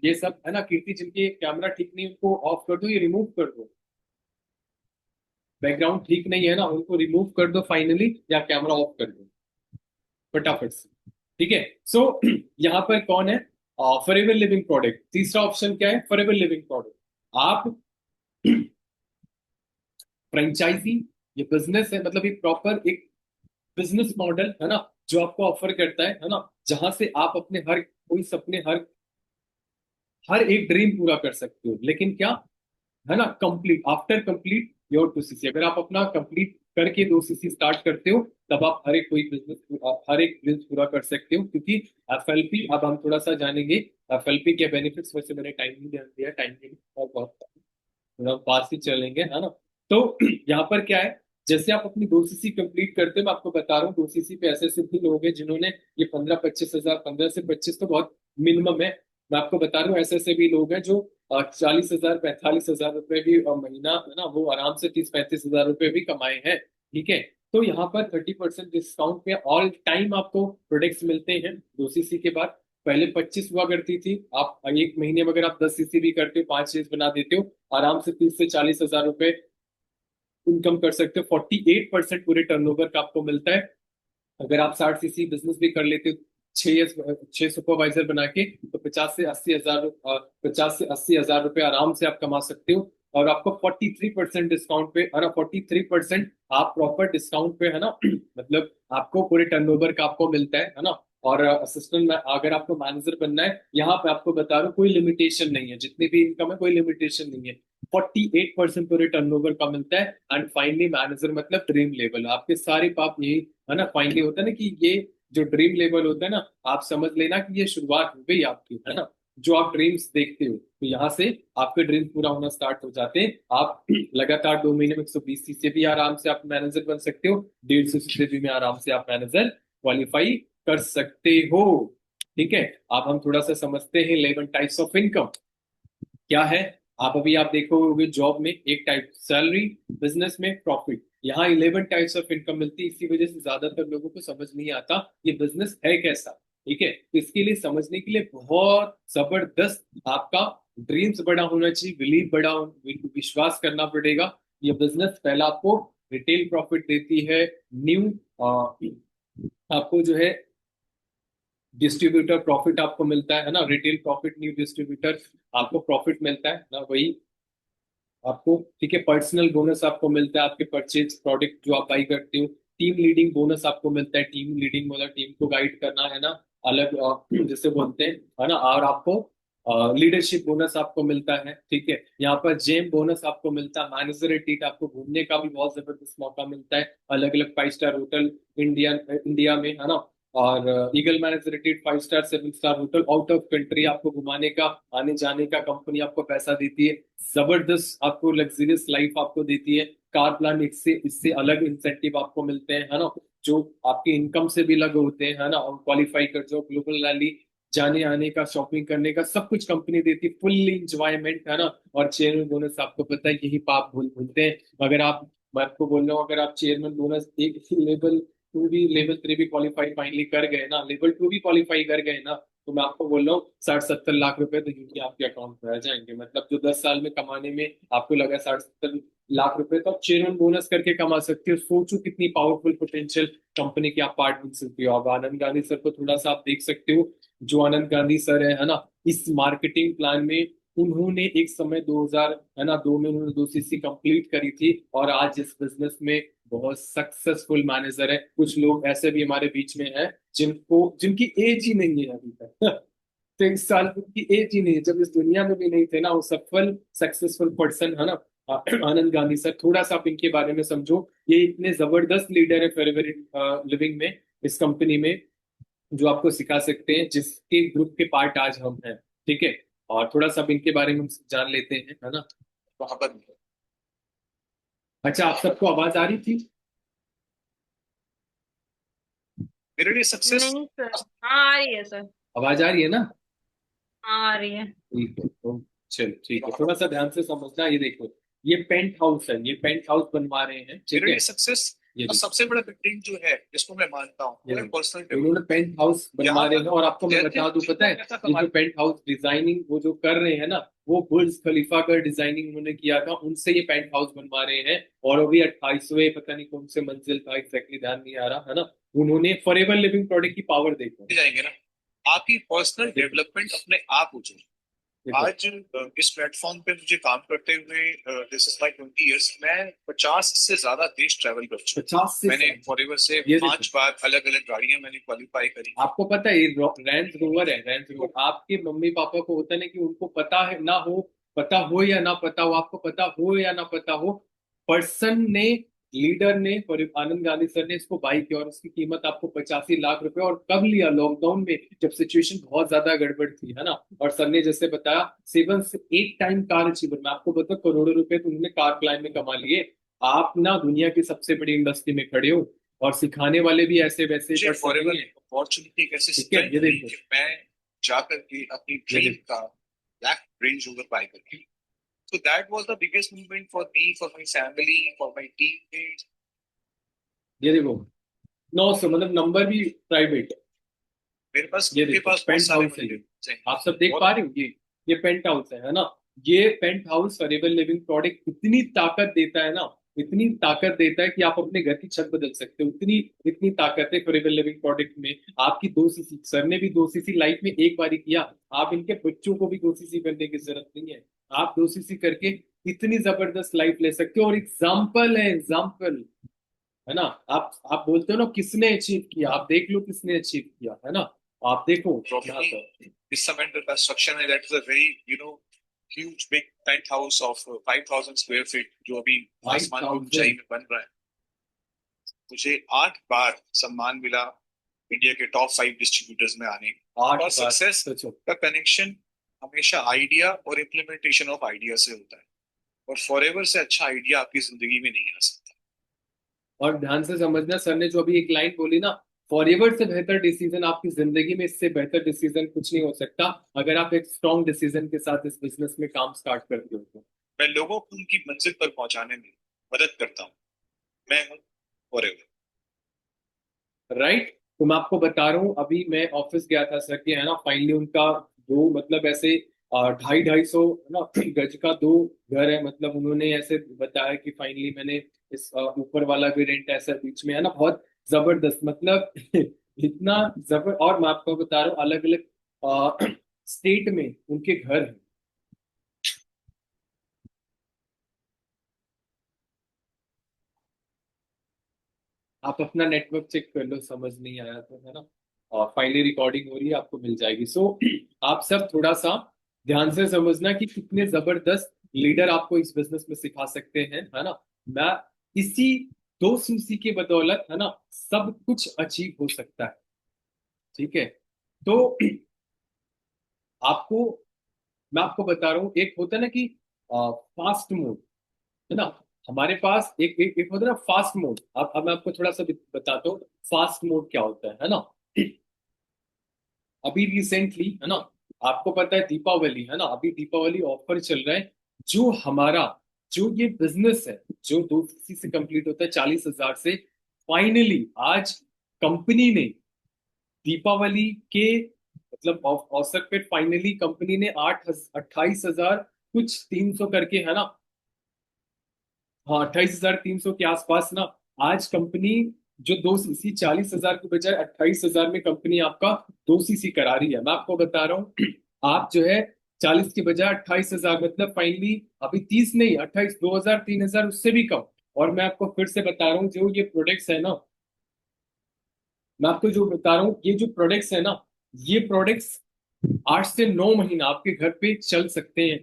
ये सब, है ना, कीर्ति, जिनके कैमरा ठीक नहीं, उनको ऑफ कर दो, ये रिमूव कर दो, बैकग्राउंड ठीक नहीं है ना, उनको रिमूव कर दो फाइनली, या कैमरा ऑफ कर दो फटाफट से, ठीक है। यहाँ पर कौन है, फॉरएवर लिविंग प्रोडक्ट, तीसरा ऑप्शन क्या है, फॉरएवर लिविंग प्रोडक्ट। आप फ्रेंचाइजी, ये बिजनेस है, मतलब ये प्रॉपर एक बिजनेस मॉडल है ना, जो आपको ऑफर करता है ना, जहां से आप अपने हर कोई सपने, हर हर एक ड्रीम पूरा कर सकते हो, लेकिन क्या, है ना, complete, after complete your 2 CC, अगर आप अपना कंप्लीट करके 2 सीसी स्टार्ट करते हो, तब आप हर एक कोई बिजनेस, हर एक बिजनेस पूरा कर सकते हो। क्योंकि एफएलपी, अब हम थोड़ा सा जानेंगे एफएलपी के बेनिफिट्स। वैसे मैंने टाइम नहीं ध्यान दिया, टाइम नहीं, और बहुत थोड़ा पास ही चलेंगे, है ना। तो यहाँ पर क्या है, जैसे आप अपनी 2 सीसी कंप्लीट करते हो, मैं आपको बता रहा हूँ 2 सीसी पे ऐसे ऐसे भी लोग हैं जिन्होंने ये 15-25 हजार, 15 से 25 तो बहुत मिनिमम है, मैं आपको बता रहा हूँ, ऐसे ऐसे भी लोग हैं जो 40 हजार, 45 हजार रुपए भी महीना, है ना, वो आराम से 30-35 हजार रुपए भी कमाए हैं, ठीक है। तो यहाँ पर 30% डिस्काउंट पे ऑल टाइम आपको प्रोडक्ट्स मिलते हैं 2 सीसी के बाद। पहले 25 हुआ करती थी, आप एक महीने में अगर आप 10 सीसी भी करते हो, 5 चीज बना देते हो, आराम से 30 से 40 हजार रुपए इनकम कर सकते हो। 48% पूरे टर्नओवर का आपको मिलता है। अगर आप 60 सीसी बिजनेस भी कर लेते हो, 6 सुपरवाइजर बना के, तो 50 से 80 हजार, 50 से 80 हजार रुपए आराम से आप कमा सकते हो। और आपको 43% डिस्काउंट पे, है ना, 43% आप प्रॉपर डिस्काउंट पे, है ना, मतलब आपको पूरे टर्नओवर का आपको मिलता है ना। और असिस्टेंट में अगर आपको मैनेजर बनना है, यहाँ पे आपको बता रहा हूँ कोई लिमिटेशन नहीं है, जितनी भी इनकम है कोई लिमिटेशन नहीं है, 48% पूरे टर्नओवर का मिलता है। एंड फाइनली मैनेजर मतलब ड्रीम लेवल, आपके सारे पाप यही, है ना, फाइनली होता है ना कि ये जो ड्रीम लेवल होता है ना, आप समझ लेना कि ये शुरुआत हो गई आपकी, है ना। जो आप ड्रीम्स देखते हो, तो यहाँ से आपके ड्रीम्स पूरा होना स्टार्ट हो जाते हैं। आप लगातार 2 महीने में 120 से भी आराम से आप मैनेजर बन सकते हो, 150 से भी में आराम से आप मैनेजर क्वालिफाई कर सकते हो, ठीक है। अब हम थोड़ा सा समझते हैं 11 टाइप्स ऑफ इनकम क्या है। आप देखोगे जॉब में एक टाइप सैलरी, बिजनेस में प्रॉफिट, यहाँ 11 टाइप्स ऑफ इनकम मिलती है। इसी वजह से ज्यादातर लोगों को समझ नहीं आता ये बिजनेस है कैसा, ठीक है। तो इसके लिए, समझने के लिए बहुत जबरदस्त आपका ड्रीम्स बड़ा होना चाहिए, बिलीव बड़ा, विश्वास करना पड़ेगा। ये बिजनेस पहला आपको रिटेल प्रॉफिट देती है, न्यू आपको जो है डिस्ट्रीब्यूटर प्रॉफिट आपको मिलता है ना, रिटेल प्रॉफिट, न्यू डिस्ट्रीब्यूटर आपको प्रॉफिट मिलता है ना, वही आपको, ठीक है। पर्सनल बोनस आपको मिलता है आपके परचेज प्रोडक्ट जो आप बाई करते हो। टीम लीडिंग बोनस आपको मिलता है, टीम लीडिंग मतलब टीम को गाइड करना, है ना, अलग जिसे बोलते हैं, है ना। और आपको लीडरशिप बोनस आपको मिलता है, ठीक है। यहाँ पर जेम बोनस आपको मिलता है, मैनेजर एटीट, आपको घूमने का भी बहुत जबरदस्त मौका मिलता है, अलग अलग 5 स्टार होटल इंडिया इंडिया में, है ना। और eagle manager rated 5 star 7 star hotel out of country आपको घुमाने का, आने जाने का, कंपनी आपको पैसा देती है, जबरदस्त आपको लग्जरियस लाइफ आपको देती है। कार प्लान, इससे इससे अलग इंसेंटिव आपको मिलते हैं, है ना, जो आपकी इनकम से भी अलग होते हैं, है ना। और क्वालिफाई कर जाओ ग्लोबल रैली, जाने आने का, शॉपिंग करने का, सब कुछ कंपनी देती है, फुल्ली इंजॉयमेंट, है ना। और चेयरमैन बोनस आपको पता है, यही पाप भूलते हैं। अगर आप मैं आपको बोल रहा हूँ, अगर आप चेयरमैन बोनस एक लेवल टू भी लेवल थ्री भी क्वालिफाई फाइनली कर गए ना, लेवल टू भी क्वालिफाई कर गए ना, तो मैं आपको बोल रहा हूँ 60-70 लाख रुपए तो यूं ही आपके अकाउंट में आ जाएंगे। मतलब जो 10 साल में कमाने में आपको लगा 60-70 लाख रुपए, तो आप चेयरमैन बोनस करके कमा सकते हो। सोचो कितनी पावरफुल पोटेंशियल कंपनी की आप पार्ट बन सकते हो। अब आनंद गांधी सर को थोड़ा सा आप देख सकते हो। जो आनंद गांधी सर है ना, इस मार्केटिंग प्लान में उन्होंने एक समय 2000 है ना, दो में उन्होंने 2 सीसी कंप्लीट करी थी, और आज इस बिजनेस में बहुत सक्सेसफुल मैनेजर है। कुछ लोग ऐसे भी हमारे बीच में हैं जिनकी एज ही नहीं है अभी तक। 23 साल की उनकी एज ही नहीं है, जब इस दुनिया में भी नहीं थे ना, वो सफल सक्सेसफुल पर्सन है ना। आनंद गांधी सर, थोड़ा सा आप इनके बारे में समझो। ये इतने जबरदस्त लीडर है फॉरएवर लिविंग में, इस कंपनी में, जो आपको सिखा सकते हैं, जिसके ग्रुप के पार्ट आज हम हैं। ठीक है, और थोड़ा सा अब इनके बारे में हम जान लेते हैं, है ना। वहां पर, अच्छा, आप सबको आवाज आ रही थी? मेरे लिए सक्सेस, नहीं सर। हाँ आ रही है सर। आवाज आ रही है ना? हाँ आ रही है। ठीक है, तो चलो ठीक है, थोड़ा सा ध्यान से समझना। ये देखो, ये पेंट हाउस है, ये पेंट हाउस बनवा रहे हैं, ठीक मेरे है। लिए सक्सेस ये का देखो, सबसे बड़ा बिल्डिंग जो है जिसको मैं मानता हूँ वो ये है देखो, पर्सनल इन्होंने डेवलपमेंट। पेंट हाउस बनवा यहाँ रहे हैं, और आपको मैं जैसे बता दूं, पता जितना है, पैसा ये कमा जो पेंट हाउस डिजाइनिंग वो जो कर रहे हैं ना, वो बुर्ज खलीफा का डिजाइनिंग उन्होंने किया था, उनसे ये पेंट हाउस बनवा रहे हैं। और वो भी 28वें, पता नहीं कौन से मंजिल था, एग्जैक्टली ध्यान नहीं आ रहा, है ना। उन्होंने फॉरएवर लिविंग प्रोडक्ट की पावर देखो। जाएंगे ना, आपकी पर्सनल डेवलपमेंट अपने आप हो जाए। देखो, आज इस प्लेटफॉर्म पे मुझे काम करते हुए दिस इज माई 20 ईयर्स, मैं 50 से ज्यादा देश ट्रैवल कर चुका 50 से हूँ। मैंने फॉरएवर से ये 5 बार अलग अलग गाड़ियां मैंने क्वालिफाई करी। आपको पता है, ये रेंज रोवर है, रेंज रोवर। आपके मम्मी पापा को होता है ना कि उनको पता है ना हो, पता हो या ना पता हो, आपको पता हो या ना पता हो, पर्सन ने, लीडर ने, और आनंद गांधी सर ने इसको बाई किया, और उसकी कीमत आपको 85 लाख रुपए। और कब लिया? लॉकडाउन में, जब सिचुएशन बहुत ज्यादा गड़बड़ थी, है ना। और सर ने जैसे बताया, 7 से 8 टाइम कार अचीवर, मैं आपको बता, करोड़ों रुपए तो उन्होंने कार क्लाइम में कमा लिए। आप ना दुनिया की सबसे बड़ी इंडस्ट्री में खड़े हो, और सिखाने वाले भी ऐसे वैसे मुझे पर्सन फॉरएवर नहीं है। अपॉर्चुनिटी कैसे ठीक है, स्ट्रेंथ ये दी देखो, कि मैं जाकर के अपनी ये ड्रीम देखो, का ब्लैक रेंज रोवर बाय करके। So that was the biggest movement for me, for my family, for my teammates. ये देखो, 900, मतलब नंबर भी प्राइवेट। मेरे पास ये उनके देखो, पास बहुत पेंट सारे हाउस है ये, मंदिर हैं। आप सब देख और पा रहे हो, ये पेंट हाउस है ना। ये paint house forever living product इतनी ताकत देता है ना, इतनी ताकत देता है कि आप अपने घर की छत बदल सकते हो। इतनी इतनी ताकत है फॉरएवर लिविंग प्रोडक्ट में। आपकी 2 सीसी, सर ने भी 2 सीसी लाइफ में एक बार ही किया, आप इनके बच्चों को भी 2 सीसी करने की जरूरत नहीं है। आप 2 सीसी करके इतनी जबरदस्त लाइफ ले सकते हो। और एग्जाम्पल है, एग्जाम्पल, है ना। आप बोलते हो ना किसने अचीव किया, आप देख लो किसने अचीव किया, है ना। आप देखो यहाँ प्रॉपर्टी पर, इस समय अंडर कंस्ट्रक्शन है, that is a very huge big paint house of 5,000 square feet जो अभी आसमान की ऊंचाई 5,000, में बन रहा है। मुझे 8 बार सम्मान मिला इंडिया के टॉप 5 डिस्ट्रीब्यूटर्स में आने का। आठ और बार सक्सेस सोचो। का कनेक्शन हमेशा आइडिया और इम्प्लीमेंटेशन ऑफ आइडिया से होता है। और फॉरएवर से अच्छा आइडिया आपकी जिंदगी में नहीं आ सकता। और ध्यान से समझना, सर ने जो अभी एक लाइन बोली ना, फॉरएवर से बेहतर डिसीजन आपकी जिंदगी में, इससे बेहतर डिसीजन कुछ नहीं हो सकता, अगर आप एक स्ट्रॉन्ग डिसीजन के साथ इस बिजनेस में काम स्टार्ट करते हो तो। मैं लोगों को उनकी मंजिल पर पहुंचाने में मदद करता हूँ। मैं हूँ फॉरएवर। राइट, तो मैं आपको बता रहा हूँ, अभी मैं ऑफिस गया था सर के, है ना। फाइनली उनका दो, मतलब ऐसे 250-250 है ना गज का दो घर है। मतलब उन्होंने ऐसे बताया कि फाइनली मैंने इस ऊपर वाला भी रेंट ऐसा बीच में, है ना, बहुत जबरदस्त, मतलब इतना जबर। और मैं आपको बता रहा हूँ, अलग अलग स्टेट में उनके घर हैं। आप अपना नेटवर्क चेक कर लो, समझ नहीं आया तो, है ना। और फाइनली रिकॉर्डिंग हो रही है, आपको मिल जाएगी। सो आप सब थोड़ा सा ध्यान से समझना कि कितने जबरदस्त लीडर आपको इस बिजनेस में सिखा सकते हैं, है ना। मैं इसी 2 सीसी के बदौलत, है ना, सब कुछ अचीव हो सकता है। ठीक है, तो आपको, मैं आपको बता रहा हूँ, एक होता है ना कि फास्ट मोड, है ना। हमारे पास एक होता है ना फास्ट मोड। अब मैं आपको थोड़ा सा बताता हूँ फास्ट मोड क्या होता है ना। अभी रिसेंटली, है ना, आपको पता है दीपावली, है ना, अभी दीपावली ऑफर चल रहा है। जो हमारा जो ये बिजनेस है जो 2 सीसी से कंप्लीट होता है 40,000 से, फाइनली आज कंपनी ने दीपावली के मतलब अवसर पे फाइनली कंपनी ने 28,000 कुछ 300 करके, है ना, हाँ 28,300 के आसपास ना, आज कंपनी जो 2 सीसी 40,000 के बजाय 28,000 में कंपनी आपका 2 सीसी करा रही है। मैं आपको बता रहा हूँ आप जो है 40 के बजाय 28,000 मतलब फाइनली अभी 30 नहीं 28, 2,000 3,000 उससे भी कम। और मैं आपको फिर से बता रहा हूँ जो ये प्रोडक्ट्स है ना, मैं आपको जो बता रहा हूँ ये जो प्रोडक्ट्स है ना, ये प्रोडक्ट्स 8 से 9 महीना आपके घर पे चल सकते हैं।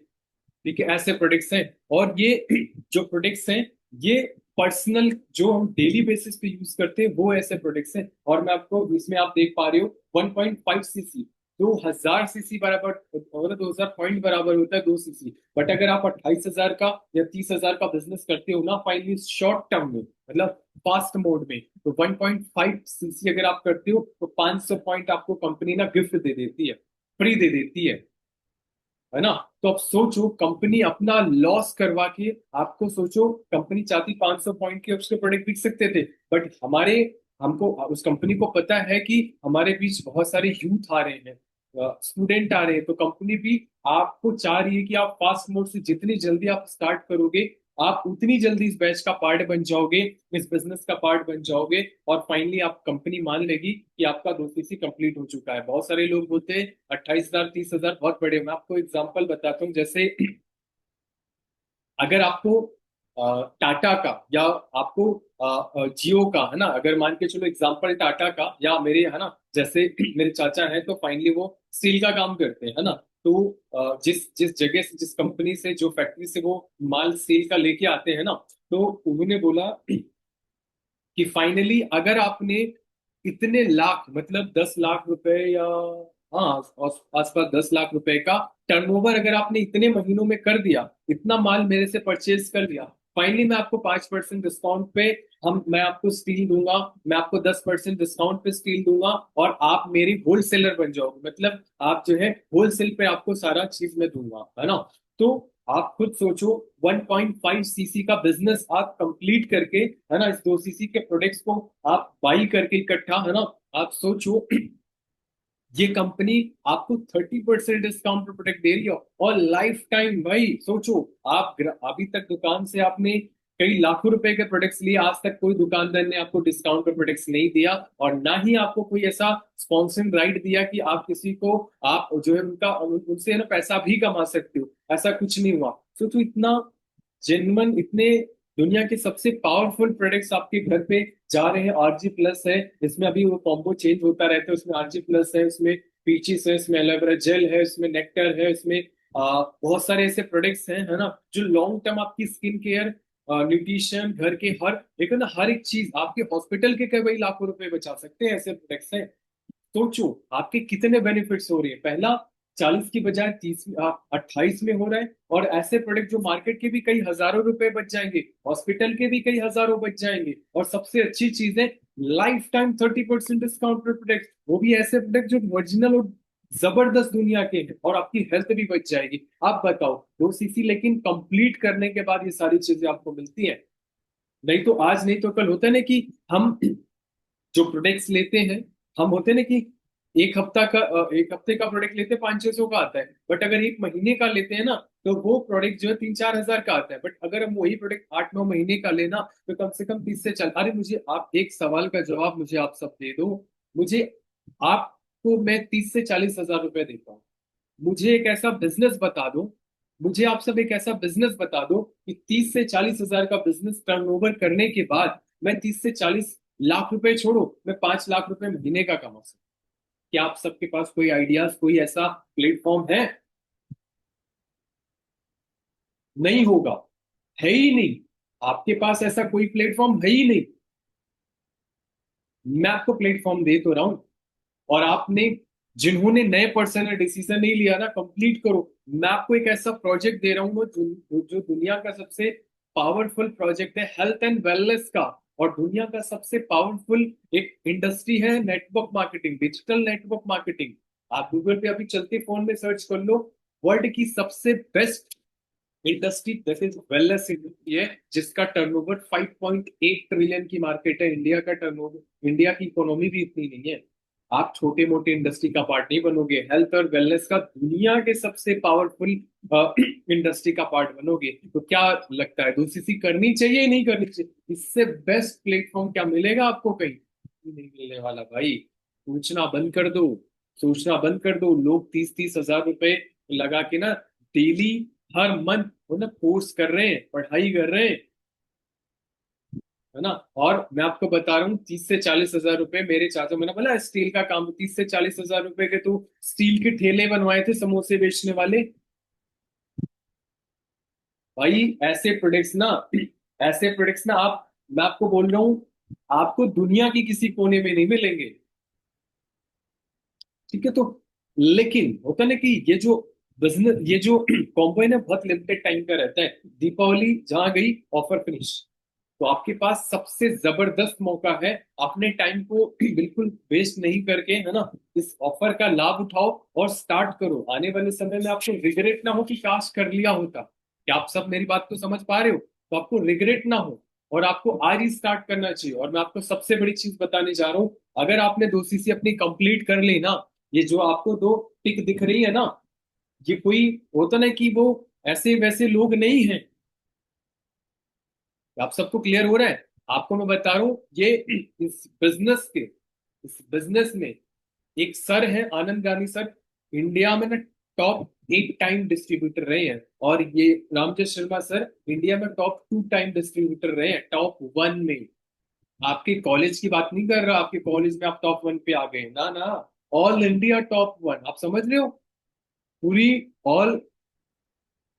ठीक है, ऐसे प्रोडक्ट्स हैं। और ये जो प्रोडक्ट्स हैं ये पर्सनल जो हम डेली बेसिस पे यूज करते हैं वो ऐसे प्रोडक्ट्स हैं। और मैं आपको इसमें आप देख पा रहे हो 1.5 सीसी, 2,000 सीसी बराबर मतलब 2,000 पॉइंट बराबर होता है 2 सीसी। बट अगर आप 28,000 का या 30,000 का बिजनेस करते हो ना फाइनली शॉर्ट टर्म में मतलब फास्ट मोड में, तो 1.5 सीसी अगर आप करते हो तो 500 पॉइंट आपको कंपनी ना गिफ्ट दे देती है, फ्री दे देती है ना। तो अब सोचो कंपनी अपना लॉस करवा के, आपको सोचो कंपनी चाहती 500 पॉइंट के उसके प्रोडक्ट बिक सकते थे, बट हमारे हमको उस कंपनी को पता है कि हमारे बीच बहुत सारे यूथ आ रहे हैं, स्टूडेंट आ रहे हैं, तो कंपनी भी आपको चाह रही है कि आप फास्ट मोड से जितनी जल्दी आप स्टार्ट करोगे आप उतनी जल्दी इस बैच का पार्ट बन जाओगे, इस बिजनेस का पार्ट बन जाओगे। और फाइनली आप कंपनी मान लेगी कि आपका 2 सीसी कंप्लीट हो चुका है। बहुत सारे लोग बोलते हैं 28,000 30,000 बहुत बड़े। मैं आपको एग्जांपल बताता हूँ, जैसे अगर आपको टाटा का या आपको जियो का, है ना, अगर मान के चलो एग्जांपल टाटा का या मेरे, है ना, जैसे मेरे चाचा हैं तो फाइनली वो स्टील का काम करते हैं, है ना। तो जिस जिस जगह से जिस कंपनी से जो फैक्ट्री से वो माल स्टील का लेके आते हैं ना, तो उन्होंने बोला कि फाइनली अगर आपने इतने लाख मतलब 10 लाख रुपए या हाँ आसपास 10 लाख रुपए का टर्नओवर अगर आपने इतने महीनों में कर दिया, इतना माल मेरे से परचेज कर लिया, फाइनली मैं आपको 5% डिस्काउंट पे हम मैं आपको स्टील दूंगा, मैं आपको 10% डिस्काउंट पे स्टील दूंगा और आप मेरी होलसेलर बन जाओगे। मतलब आप जो है होलसेल पे आपको सारा चीज मैं दूंगा, है ना। तो आप खुद सोचो 1.5 सीसी का बिजनेस आप कंप्लीट करके, है ना, इस 2 सीसी के प्रोडक्ट्स को आप बाई करके इकट्ठा, है ना, आप सोचो ये कंपनी आपको 30% डिस्काउंट पर प्रोडक्ट दे रही है और लाइफ टाइम। भाई सोचो आप अभी तक दुकान से आपने कई लाखों रुपए के प्रोडक्ट्स लिए, आज तक कोई दुकानदार ने आपको डिस्काउंट पर प्रोडक्ट्स नहीं दिया और ना ही आपको कोई ऐसा स्पॉन्सरिंग राइट दिया कि आप किसी को आप जो है उनका उनसे है ना पैसा भी कमा सकते हो। ऐसा कुछ नहीं हुआ। सोचो इतना जेन्युइन, इतने दुनिया के सबसे पावरफुल प्रोडक्ट्स आपके घर पे जा रहे हैं। आरजी प्लस है, इसमें अभी वो कॉम्बो चेंज होता रहता है, उसमें आरजी प्लस है, उसमें पीचीस है, इसमें एलोवेरा जेल है, इसमें नेक्टर है, इसमें बहुत सारे ऐसे प्रोडक्ट्स हैं, है ना, जो लॉन्ग टर्म आपकी स्किन केयर, न्यूट्रिशन, घर के हर एक ना हर एक चीज आपके हॉस्पिटल के कई लाखों रुपए बचा सकते हैं, ऐसे प्रोडक्ट्स हैं। सोचो आपके कितने बेनिफिट्स हो रहे हैं। पहला 40 की बजाय 30 28 में हो रहा है और ऐसे प्रोडक्ट जो मार्केट के भी कई हजारों रुपए बच जाएंगे, हॉस्पिटल के भी कई हजारों बच जाएंगे। और सबसे अच्छी चीज है लाइफ टाइम 30% डिस्काउंट पर प्रोडक्ट, वो भी ऐसे प्रोडक्ट जो ओरिजिनल और जबरदस्त दुनिया के हैं और आपकी हेल्थ भी बच जाएगी। आप बताओ 2 सीसी लेकिन कंप्लीट करने के बाद ये सारी चीजें आपको मिलती हैं। नहीं तो आज नहीं तो कल होता है ना कि हम जो प्रोडक्ट्स लेते हैं, हम होते हैं ना कि एक हफ्ते का प्रोडक्ट लेते हैं 500-600 का आता है, बट अगर एक महीने का लेते हैं ना तो वो प्रोडक्ट जो है 3-4 हजार का आता है। बट अगर हम वही प्रोडक्ट 8-9 महीने का लेना तो कम से कम 30 से चल। अरे मुझे आप एक सवाल का जवाब मुझे आप सब दे दो। मुझे आपको मैं 30 से 40 हजार रुपए देता हूँ, मुझे एक ऐसा बिजनेस बता दो, मुझे आप सब एक ऐसा बिजनेस बता दो कि 30 से 40 हजार का बिजनेस टर्नओवर करने के बाद मैं 30 से 40 लाख रुपए छोड़ो, मैं 5 लाख रुपए महीने का कमा सकूं। क्या आप सबके पास कोई आइडियाज, कोई ऐसा प्लेटफॉर्म है? नहीं होगा, है ही नहीं। आपके पास ऐसा कोई प्लेटफॉर्म है ही नहीं। मैं आपको प्लेटफॉर्म दे तो रहा हूं। और आपने जिन्होंने नए पर्सन ने डिसीजन नहीं लिया ना कंप्लीट करो। मैं आपको एक ऐसा प्रोजेक्ट दे रहा हूँ जो दुनिया का सबसे पावरफुल प्रोजेक्ट है हेल्थ एंड वेलनेस का। और दुनिया का सबसे पावरफुल एक इंडस्ट्री है network marketing, digital network marketing. आप गूगल पे अभी चलते फोन में सर्च कर लो, वर्ल्ड की सबसे best industry that is wellness industry है, जिसका टर्नओवर 5.8 ट्रिलियन की मार्केट है। इंडिया का टर्नओवर, इंडिया की इकोनॉमी भी इतनी नहीं है। आप छोटे मोटे इंडस्ट्री का पार्ट नहीं बनोगे, हेल्थ और वेलनेस का दुनिया के सबसे पावरफुल इंडस्ट्री का पार्ट बनोगे। तो क्या लगता है, 2सीसी करनी चाहिए नहीं करनी चाहिए? इससे बेस्ट प्लेटफॉर्म क्या मिलेगा आपको? कहीं नहीं मिलने वाला भाई। सोचना बंद कर दो, सोचना बंद कर दो। लोग 30-30 हजार रुपए लगा के ना डेली, हर मंथ वो ना कोर्स कर रहे हैं, पढ़ाई कर रहे हैं, है ना। और मैं आपको बता रहा हूँ, 30 से 40 हजार रुपए, मेरे चाचा, मैंने बोला स्टील का काम, 30 से 40 हजार रुपए के तो स्टील के ठेले बनवाए थे समोसे बेचने वाले। भाई ऐसे प्रोडक्ट्स ना, ऐसे प्रोडक्ट्स ना आप, मैं आपको बोल रहा हूँ, आपको दुनिया की किसी कोने में नहीं मिलेंगे। ठीक है, तो लेकिन होता ना कि ये जो बिजनेस, ये जो कॉम्बो है ना, बहुत लिमिटेड टाइम का रहता है। दीपावली जहां गई, ऑफर फिनिश। तो आपके पास सबसे जबरदस्त मौका है, अपने टाइम को बिल्कुल वेस्ट नहीं करके, है ना, इस ऑफर का लाभ उठाओ और स्टार्ट करो। आने वाले समय में आपको रिग्रेट ना हो कि काश कर लिया होता। क्या आप सब मेरी बात को समझ पा रहे हो? तो आपको रिग्रेट ना हो, और आपको आज ही स्टार्ट करना चाहिए। और मैं आपको सबसे बड़ी चीज बताने जा रहा हूँ, अगर आपने 2सीसी अपनी कंप्लीट कर ली ना, ये जो आपको दो टिक दिख रही है ना, ये कोई होता ना कि वो ऐसे वैसे लोग नहीं हैं। आप सबको क्लियर हो रहा है? आपको मैं बता रहा हूं, ये इस बिजनेस में एक सर है, आनंद गांधी सर, इंडिया में ना टॉप 8 टाइम डिस्ट्रीब्यूटर रहे हैं। और ये रामजय शर्मा सर इंडिया में टॉप 2 टाइम डिस्ट्रीब्यूटर रहे हैं, टॉप 1 में। आपके कॉलेज की बात नहीं कर रहा, आपके कॉलेज में आप टॉप 1 पे आ गए ना, ना, ऑल इंडिया टॉप 1। आप समझ रहे हो? पूरी ऑल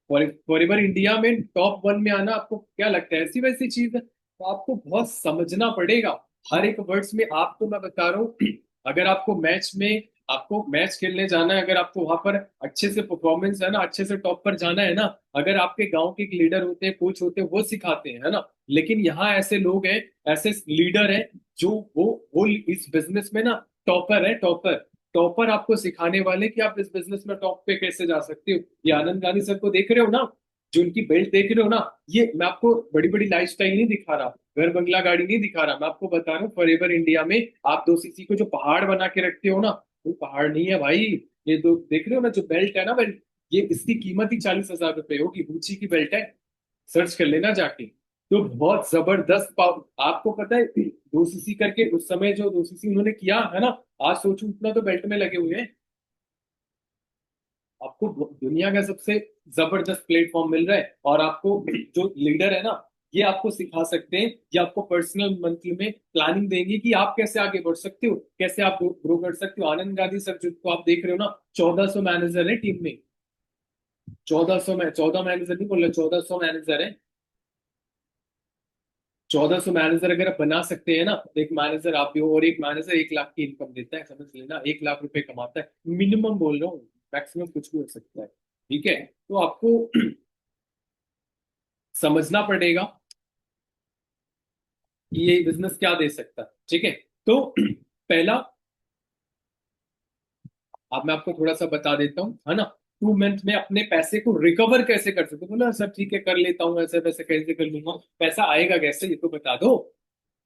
फॉरएवर इंडिया में टॉप 1 में आना आपको क्या लगता है ऐसी वैसी चीज है? तो आपको बहुत समझना पड़ेगा हर एक वर्ड्स में। आपको मैं बता रहा हूँ, अगर आपको मैच में, आपको मैच खेलने जाना है, अगर आपको वहां पर अच्छे से परफॉर्मेंस है ना, अच्छे से टॉप पर जाना है ना, अगर आपके गांव के लीडर होते हैं, कोच होते हैं, वो सिखाते हैं, है ना। लेकिन यहाँ ऐसे लोग हैं, ऐसे लीडर हैं, जो वो इस बिजनेस में ना टॉपर है, टॉपर। टॉपर आपको सिखाने वाले कि आप इस बिजनेस में टॉप पे कैसे जा सकते हो। ये आनंद गांधी सर को देख रहे हो ना, जो उनकी बेल्ट देख रहे हो ना, ये मैं आपको बड़ी बड़ी लाइफस्टाइल नहीं दिखा रहा, घर बंगला गाड़ी नहीं दिखा रहा, मैं आपको बता रहा हूँ फॉरएवर इंडिया में आप 2सीसी को जो पहाड़ बना के रखते हो ना, वो पहाड़ नहीं है भाई। ये दो देख रहे हो ना, जो बेल्ट है ना बेल्ट, ये इसकी कीमत ही 40 हजार रुपए होगी, गुच्ची की बेल्ट है। सर्च कर लेना जाके। तो बहुत जबरदस्त पाव, आपको पता है 2सीसी करके उस समय जो 2सीसी उन्होंने किया है ना, आज सोचो उतना तो बेल्ट में लगे हुए हैं। आपको दुनिया का सबसे जबरदस्त प्लेटफॉर्म मिल रहा है, और आपको जो लीडर है ना, ये आपको सिखा सकते हैं, ये आपको पर्सनल मंथली में प्लानिंग देंगे कि आप कैसे आगे बढ़ सकते हो, कैसे आप ग्रो कर सकते हो। आनंद गांधी सर जो तो आप देख रहे हो ना, 1400 मैनेजर है टीम में। 1400 में 14 मैनेजर नहीं बोल रहे, 1400 मैनेजर है। 1400 मैनेजर अगर आप बना सकते हैं ना, तो एक मैनेजर आप भी हो, और एक मैनेजर 1 लाख की इनकम देता है, समझ लेना, 1 लाख रुपए कमाता है मिनिमम, बोल रहा हूँ, मैक्सिमम कुछ भी हो सकता है। ठीक है, तो आपको समझना पड़ेगा कि ये बिजनेस क्या दे सकता है। ठीक है, तो पहला, अब मैं आपको थोड़ा सा बता देता हूँ, है ना। 2 मंथ में अपने पैसे को रिकवर कैसे कर सकते हो? बोला सर ठीक है कर लेता हूँ, ऐसे पैसे कैसे कर लूंगा, पैसा आएगा कैसे, ये तो बता दो।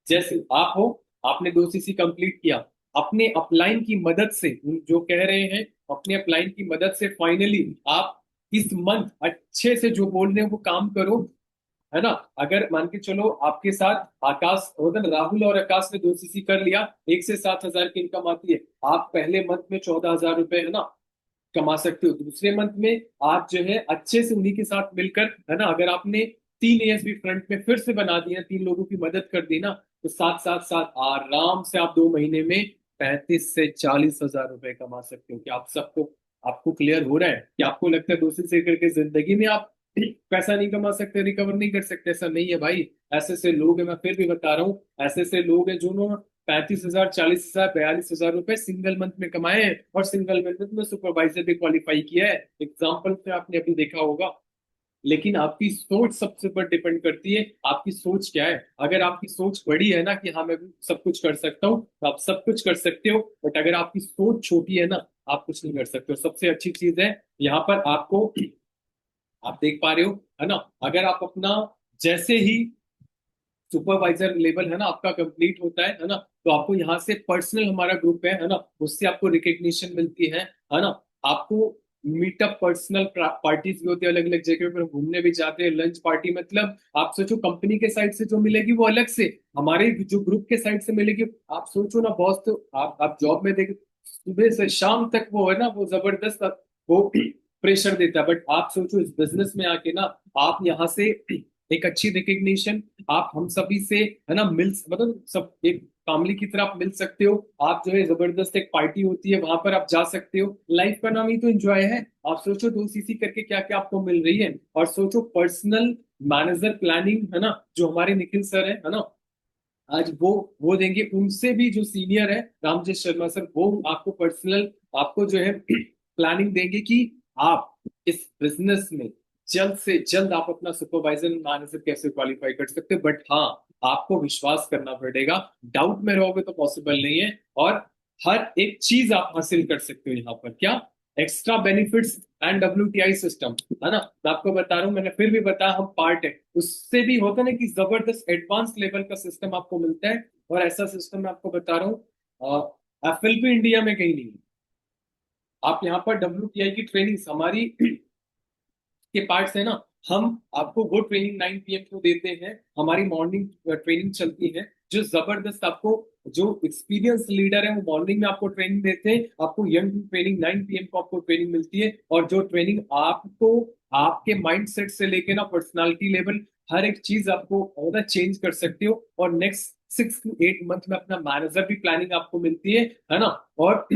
जैसे आप हो, आपने 2सीसी कंप्लीट किया, अपने अपलाइन की मदद से, जो कह रहे हैं, अपने अपलाइन की मदद से फाइनली आप इस मंथ अच्छे से जो बोल रहे हैं वो काम करो, है ना। अगर मान के चलो आपके साथ आकाश होगा ना, राहुल और आकाश ने 2सीसी कर लिया, 1 से 7 हजार की इनकम आती है, आप पहले मंथ में 14 हजार रुपए, है ना, कमा सकते हो। दूसरे मंथ में आप जो है अच्छे से उन्हीं के साथ मिलकर, है ना, अगर आपने 3 ASB फ्रंट में फिर से बना दिया, 3 लोगों की मदद कर दी ना, तो साथ साथ साथ आराम से आप 2 महीने में 35 से 40 हजार रुपए कमा सकते हो। क्या आप सबको, आपको क्लियर हो रहा है कि आपको लगता है दूसरी से करके जिंदगी में आप पैसा नहीं कमा सकते, रिकवर नहीं कर सकते? ऐसा नहीं है भाई। ऐसे से लोग हैं, मैं फिर भी बता रहा हूँ, ऐसे से लोग हैं जो 35 हजार, 40 हजार, 42 हजार रुपए सिंगल मंथ में कमाए हैं, और सिंगल मंथ में सुपरवाइजर भी क्वालिफाई किया है। एग्जाम्पल पे आपने अभी देखा होगा। लेकिन आपकी सोच सबसे पर डिपेंड करती है, आपकी सोच क्या है। अगर आपकी सोच बड़ी है ना कि हाँ मैं सब कुछ कर सकता हूँ, तो आप सब कुछ कर सकते हो। बट अगर आपकी सोच छोटी है ना, आप कुछ नहीं कर सकते हो। सबसे अच्छी चीज है यहाँ पर आपको, आप देख पा रहे हो, है ना। अगर आप अपना जैसे ही सुपरवाइजर लेवल है ना आपका कंप्लीट होता है ना, तो आपको यहाँ से पर्सनल हमारा ग्रुप है ना, उससे आपको रिकग्निशन मिलती है ना। आपको मीटअप पर्सनल पार्टीज भी होती है, अलग अलग जगह पर घूमने भी जाते हैं, लंच पार्टी, मतलब आप सोचो कंपनी के साइड से जो मिलेगी वो अलग से, हमारे जो ग्रुप के साइड से मिलेगी। आप सोचो ना बॉस, तो आप जॉब में देख सुबह से शाम तक वो है ना वो जबरदस्त वो प्रेशर देता है, बट आप सोचो इस बिजनेस में आके ना आप यहाँ से एक अच्छी रिकग्निशन, आप हम सभी से है ना मिल, मतलब सब एक फैमिली की तरह आप मिल सकते हो। आप जो है जबरदस्त एक पार्टी होती है वहां पर आप जा सकते हो, लाइफ का नाम ही तो एंजॉय है। आप सोचो 2 सीसी करके क्या क्या आपको मिल रही है। और सोचो पर्सनल मैनेजर प्लानिंग है ना, जो हमारे निखिल सर है ना, आज वो देंगे। उनसे भी जो सीनियर है रामजेश शर्मा सर, वो आपको पर्सनल आपको जो है प्लानिंग देंगे कि आप इस बिजनेस में जल्द से जल्द आप अपना सुपरवाइजर मैनेजर कैसे क्वालिफाई कर सकते हो। बट हाँ, आपको विश्वास करना पड़ेगा, डाउट में रहोगे तो पॉसिबल नहीं है। और हर एक चीज आप हासिल कर सकते हो यहाँ पर, क्या extra benefits and WTI system, है ना। मैं आपको बता रहा हूँ, मैंने फिर भी बताया हम पार्ट है, उससे भी होता है ना कि जबरदस्त एडवांस लेवल का सिस्टम आपको मिलता है। और ऐसा सिस्टम मैं आपको बता रहा हूँ FLP इंडिया में कहीं नहीं है। आप यहाँ पर WTI की ट्रेनिंग हमारी के पार्ट्स है ना, हम आपको वो ट्रेनिंग 9 PM को देते हैं, हमारी मॉर्निंग ट्रेनिंग चलती है, जो जबरदस्त आपको जो एक्सपीरियंस लीडर है वो मॉर्निंग में आपको ट्रेनिंग देते हैं, आपको यंग ट्रेनिंग 9 PM को आपको ट्रेनिंग मिलती है। और जो ट्रेनिंग आपको आपके माइंड सेट से लेके ना पर्सनालिटी लेवल हर एक चीज आपको और चेंज कर सकते हो। और नेक्स्ट 6 to 8 मंथ में अपना मैनेजर भी प्लानिंग आपको मिलती है ना। और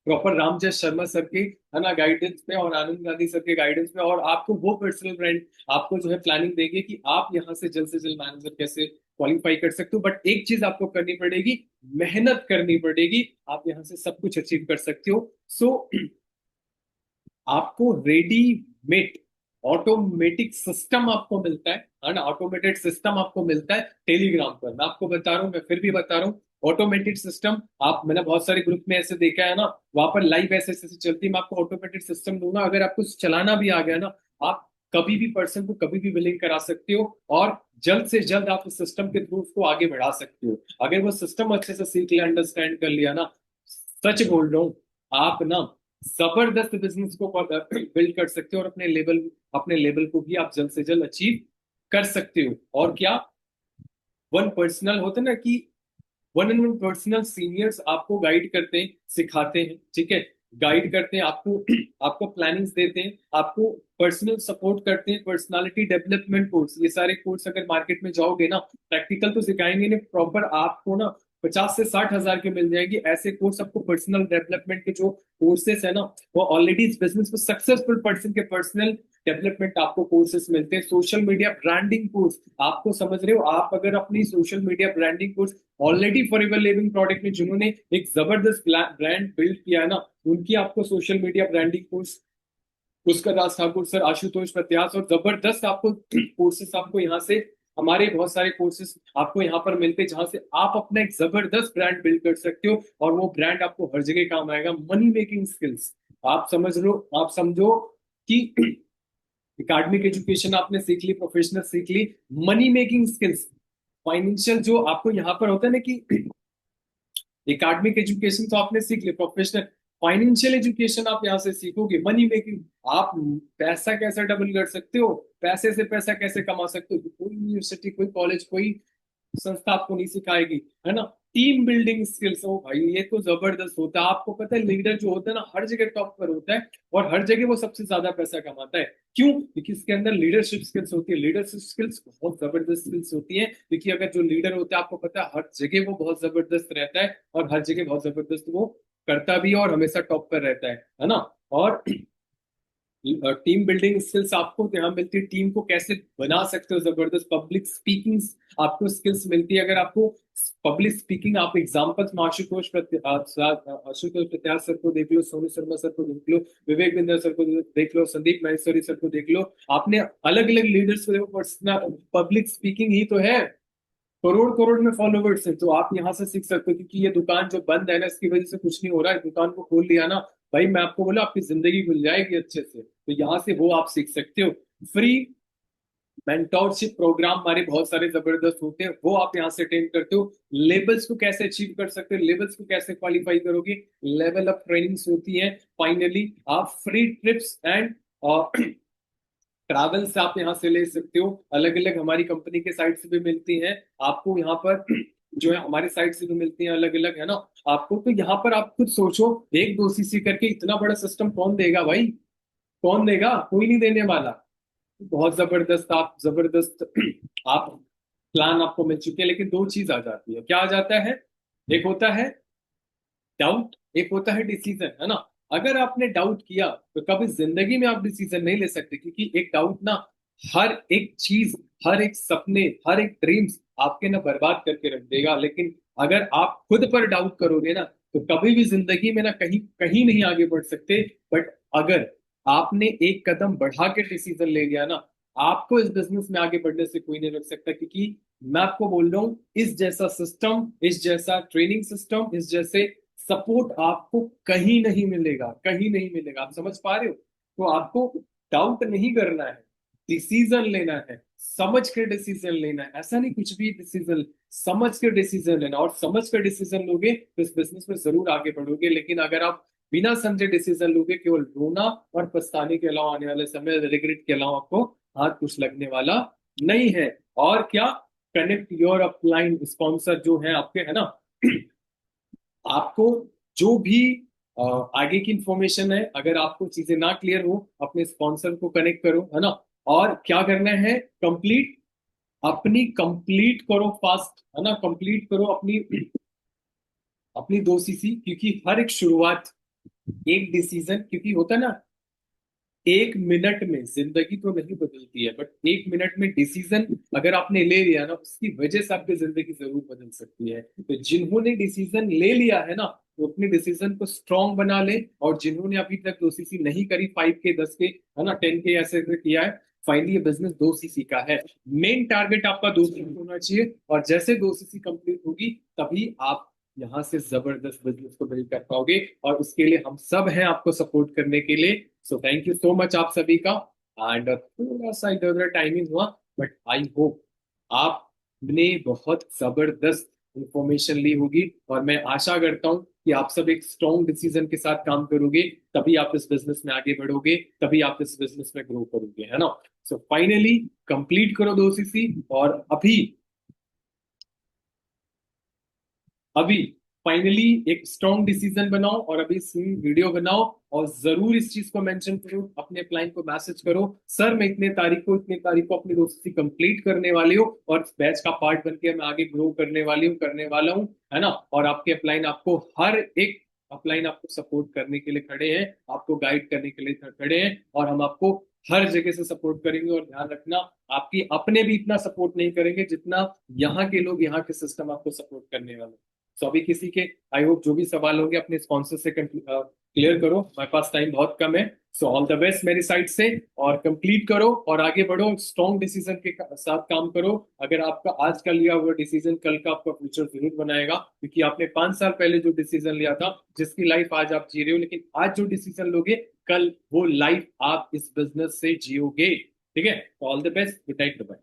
प्रॉपर रामजय शर्मा सर के है ना गाइडेंस में और आनंद गांधी सर के गाइडेंस में, और आपको वो पर्सनल ब्रांड आपको जो है प्लानिंग देंगे कि आप यहाँ से जल्द मैनेजर कैसे क्वालिफाई कर सकते हो। बट एक चीज आपको करनी पड़ेगी, मेहनत करनी पड़ेगी, आप यहाँ से सब कुछ अचीव कर सकते हो। सो आपको रेडीमेड ऑटोमेटिक सिस्टम आपको मिलता है ना, ऑटोमेटेड सिस्टम आपको मिलता है टेलीग्राम पर। मैं आपको बता रहा हूँ, मैं फिर भी बता रहा हूँ, ऑटोमेटेड सिस्टम आप, मैंने बहुत सारे ग्रुप में ऐसे देखा है ना, वहां पर लाइव ऐसे ऐसे चलती है। मैं आपको ऑटोमेटेड सिस्टम दूंगा, अगर आपको चलाना भी आ गया ना, आप कभी भी पर्सन को कभी भी विलिंग करा सकते हो, और जल्द से जल्द आप उस सिस्टम के थ्रू उसको आगे बढ़ा सकते हो। अगर वो सिस्टम अच्छे से सीख लिया, अंडरस्टैंड कर लिया ना, सच बोल रहा हूँ, आप ना जबरदस्त बिजनेस को बिल्ड कर सकते हो, और अपने लेवल को भी आप जल्द से जल्द अचीव कर सकते हो। और क्या वन पर्सनल होता है ना कि one and one personal seniors आपको गाइड करते हैं, सिखाते हैं, ठीक है, गाइड करते हैं आपको, आपको प्लानिंग्स देते हैं, आपको पर्सनल सपोर्ट करते हैं, पर्सनालिटी डेवलपमेंट कोर्स, ये सारे कोर्स अगर मार्केट में जाओगे ना, प्रैक्टिकल तो सिखाएंगे नहीं, प्रॉपर आपको ना 50 से 60 हजार के मिल जाएगी ऐसे कोर्स आपको। पर्सनल डेवलपमेंट के जो कोर्सेस है ना, वो ऑलरेडी इस बिजनेस में सक्सेसफुल पर्सन के पर्सनल डेवलपमेंट आपको कोर्सेस मिलते हैं। सोशल मीडिया ब्रांडिंग कोर्स, आपको समझ रहे हो, आप अगर अपनी social media branding course already forever living product में जिन्होंने एक जबरदस्त ब्रांड बिल्ड किया है ना, उनकी आपको social media branding course, Pushkar Raj Thakur sir, Ashutosh Pratyash, और जबरदस्त आपको कोर्सेस आपको यहाँ से, हमारे बहुत सारे कोर्सेस आपको यहाँ पर मिलते हैं, जहां से आप अपना एक जबरदस्त ब्रांड बिल्ड कर सकते हो। और वो ब्रांड आपको हर जगह काम आएगा। मनी मेकिंग स्किल्स, आप समझ लो, आप समझो कि एकेडमिक एजुकेशन आपने सीख ली, प्रोफेशनल सीख ली, मनी मेकिंग स्किल्स, फाइनेंशियल जो आपको यहाँ पर होता है ना कि एकेडमिक एजुकेशन तो आपने सीख ली, प्रोफेशनल फाइनेंशियल एजुकेशन आप यहाँ से सीखोगे, मनी मेकिंग, आप पैसा कैसे डबल कर सकते हो, पैसे से पैसा कैसे कमा सकते हो, कोई यूनिवर्सिटी, कोई कॉलेज, कोई संस्था आपको नहीं सिखाएगी, है ना। टीम बिल्डिंग स्किल्स, हो भाई ये तो जबरदस्त होता है। आपको पता है लीडर जो होता है ना हर जगह टॉप पर होता है, और हर जगह वो सबसे ज्यादा पैसा कमाता है। क्यों? क्योंकि इसके अंदर लीडरशिप स्किल्स होती है। लीडरशिप स्किल्स बहुत जबरदस्त स्किल्स होती है, क्योंकि अगर जो लीडर होता है, आपको पता है हर जगह वो बहुत जबरदस्त रहता है, और हर जगह बहुत जबरदस्त वो करता भी है, और हमेशा टॉप पर रहता है ना। और टीम बिल्डिंग स्किल्स आपको यहाँ मिलती है, टीम को कैसे बना सकते हो जबरदस्त, पब्लिक स्पीकिंग आपको स्किल्स मिलती है। अगर आपको पब्लिक स्पीकिंग, आप एग्जाम्पल्स में आशुतोष प्रत्याश सर को देख लो, सोनू शर्मा सर को देख लो, विवेक बिंदर सर को देख लो, संदीप महेश्वरी सर को देख लो, आपने अलग अलग लीडर्स को देखो, पर्सनल पब्लिक स्पीकिंग ही तो है, करोड़ करोड़ में फॉलोवर्स हैं। तो आप यहाँ से सीख सकते हो, क्योंकि ये दुकान जो बंद है ना, इसकी वजह से कुछ नहीं हो रहा है, दुकान को खोल लिया ना, भाई मैं आपको बोला आपकी जिंदगी खुल जाएगी अच्छे से, तो यहाँ से वो आप सीख सकते हो। फ्री मेंटोरशिप प्रोग्राम हमारे बहुत सारे जबरदस्त होते हैं, वो आप यहाँ से अटेंड करते हो। लेवल्स को कैसे अचीव कर सकते हो, लेवल्स को कैसे क्वालिफाई करोगे, लेवल अप ट्रेनिंग्स होती है। फाइनली आप फ्री ट्रिप्स एंड ट्रैवल से आप यहाँ से ले सकते हो, अलग अलग हमारी कंपनी के साइट से भी मिलती हैं आपको यहाँ पर जो है हमारे साइट से भी मिलती हैं अलग अलग, है ना आपको। तो यहाँ पर आप खुद सोचो, एक दो सीसी करके इतना बड़ा सिस्टम कौन देगा भाई, कौन देगा, कोई नहीं देने वाला। बहुत जबरदस्त, आप जबरदस्त आप प्लान आपको मिल चुके हैं, लेकिन दो चीज आ जाती है, क्या आ जाता है, एक होता है डाउट, एक होता है डिसीजन, है ना। अगर आपने डाउट किया तो कभी जिंदगी में आप डिसीजन नहीं ले सकते, क्योंकि एक डाउट ना हर एक चीज, हर एक सपने, हर एक ड्रीम्स आपके ना बर्बाद करके रख देगा। लेकिन अगर आप खुद पर डाउट करोगे ना, तो कभी भी जिंदगी में ना कहीं कहीं नहीं आगे बढ़ सकते। बट अगर आपने एक कदम बढ़ा के डिसीजन ले लिया ना, आपको इस बिजनेस में आगे बढ़ने से कोई नहीं रोक सकता। क्योंकि मैं आपको बोल रहा हूँ, इस जैसा सिस्टम, इस जैसा ट्रेनिंग सिस्टम, इस जैसे सपोर्ट आपको कहीं नहीं मिलेगा, कहीं नहीं मिलेगा। आप समझ पा रहे हो? तो आपको डाउट नहीं करना है, डिसीजन लेना है, समझ के डिसीजन लेना है। ऐसा नहीं कुछ भी डिसीजन, समझ के डिसीजन लेना, और समझ के डिसीजन लोगे तो इस बिजनेस में जरूर आगे बढ़ोगे। लेकिन अगर आप बिना समझे डिसीजन लोगे, केवल रोना और पछताने के अलावा, आने वाले समय रिग्रेट के अलावा आपको हाथ कुछ लगने वाला नहीं है। और क्या, कनेक्ट योर अपलाइन स्पॉन्सर जो है आपके, है ना आपको जो भी अ, आगे की इंफॉर्मेशन है, अगर आपको चीजें ना क्लियर हो, अपने स्पॉन्सर को कनेक्ट करो, है ना। और क्या करना है, कंप्लीट, अपनी कंप्लीट करो फास्ट, है ना, कंप्लीट करो अपनी अपनी दो सीसी। क्योंकि हर एक शुरुआत, एक डिसीजन, क्योंकि होता है ना, एक मिनट में जिंदगी तो नहीं बदलती है, बट एक मिनट में डिसीजन अगर आपने ले लिया ना, उसकी वजह से आपकी जिंदगी जरूर बदल सकती है। तो जिन्होंने डिसीजन ले लिया है ना, वो अपने डिसीजन को स्ट्रांग बना ले। और जिन्होंने अभी तक दो सीसी नहीं करी, 5 के, 10 के, है ना, 10 के ऐसे ऐसे किया है, फाइनली ये बिजनेस दो सीसी का है। मेन टारगेट आपका दो सीसी होना चाहिए, और जैसे दो सीसी कंप्लीट होगी, तभी आप यहाँ से जबरदस्त बिजनेस को बिल्ड कर पाओगे। और उसके लिए हम सब हैं आपको सपोर्ट करने के लिए। So thank you so much आप सभी का। एंड थोड़ा सा इधर उधर टाइमिंग हुआ, बट आई होप आपने बहुत जबरदस्त इंफॉर्मेशन ली होगी। और मैं आशा करता हूँ कि आप सब एक स्ट्रॉन्ग डिसीजन के साथ काम करोगे, तभी आप इस बिजनेस में आगे बढ़ोगे, तभी आप इस बिजनेस में ग्रो करोगे, है ना। सो फाइनली कंप्लीट करो दो सीसी, और अभी अभी फाइनली एक स्ट्रॉन्ग डिसीजन बनाओ, और अभी वीडियो बनाओ, और जरूर इस चीज को मेंशन करो, अपने क्लाइंट को मैसेज करो, सर मैं इतने तारीख को, इतने तारीख को अपनी दोस्ती कंप्लीट करने वाली हूँ, और बैच का पार्ट बन के मैं आगे ग्रो करने वाली हूँ, करने वाला हूँ, है ना। और आपके अपलाइन आपको हर एक अपलाइन आपको सपोर्ट करने के लिए खड़े हैं, आपको गाइड करने के लिए खड़े हैं, और हम आपको हर जगह से सपोर्ट करेंगे। और ध्यान रखना, आपकी अपने भी इतना सपोर्ट नहीं करेंगे जितना यहाँ के लोग, यहाँ के सिस्टम आपको सपोर्ट करने वाले। सो अभी किसी के, आई होप जो भी सवाल होंगे अपने स्पॉन्सर से क्लियर करो, हमारे पास टाइम बहुत कम है। सो ऑल द बेस्ट मेरी साइड से, और कंप्लीट करो और आगे बढ़ो, स्ट्रॉन्ग डिसीजन के साथ काम करो। अगर आपका आज का लिया हुआ डिसीजन कल का आपका फ्यूचर जरूर बनाएगा, क्योंकि आपने 5 साल पहले जो डिसीजन लिया था, जिसकी लाइफ आज आप जी रहे हो, लेकिन आज जो डिसीजन लोगे, कल वो लाइफ आप इस बिजनेस से जियोगे। ठीक है, all the best, good night, bye.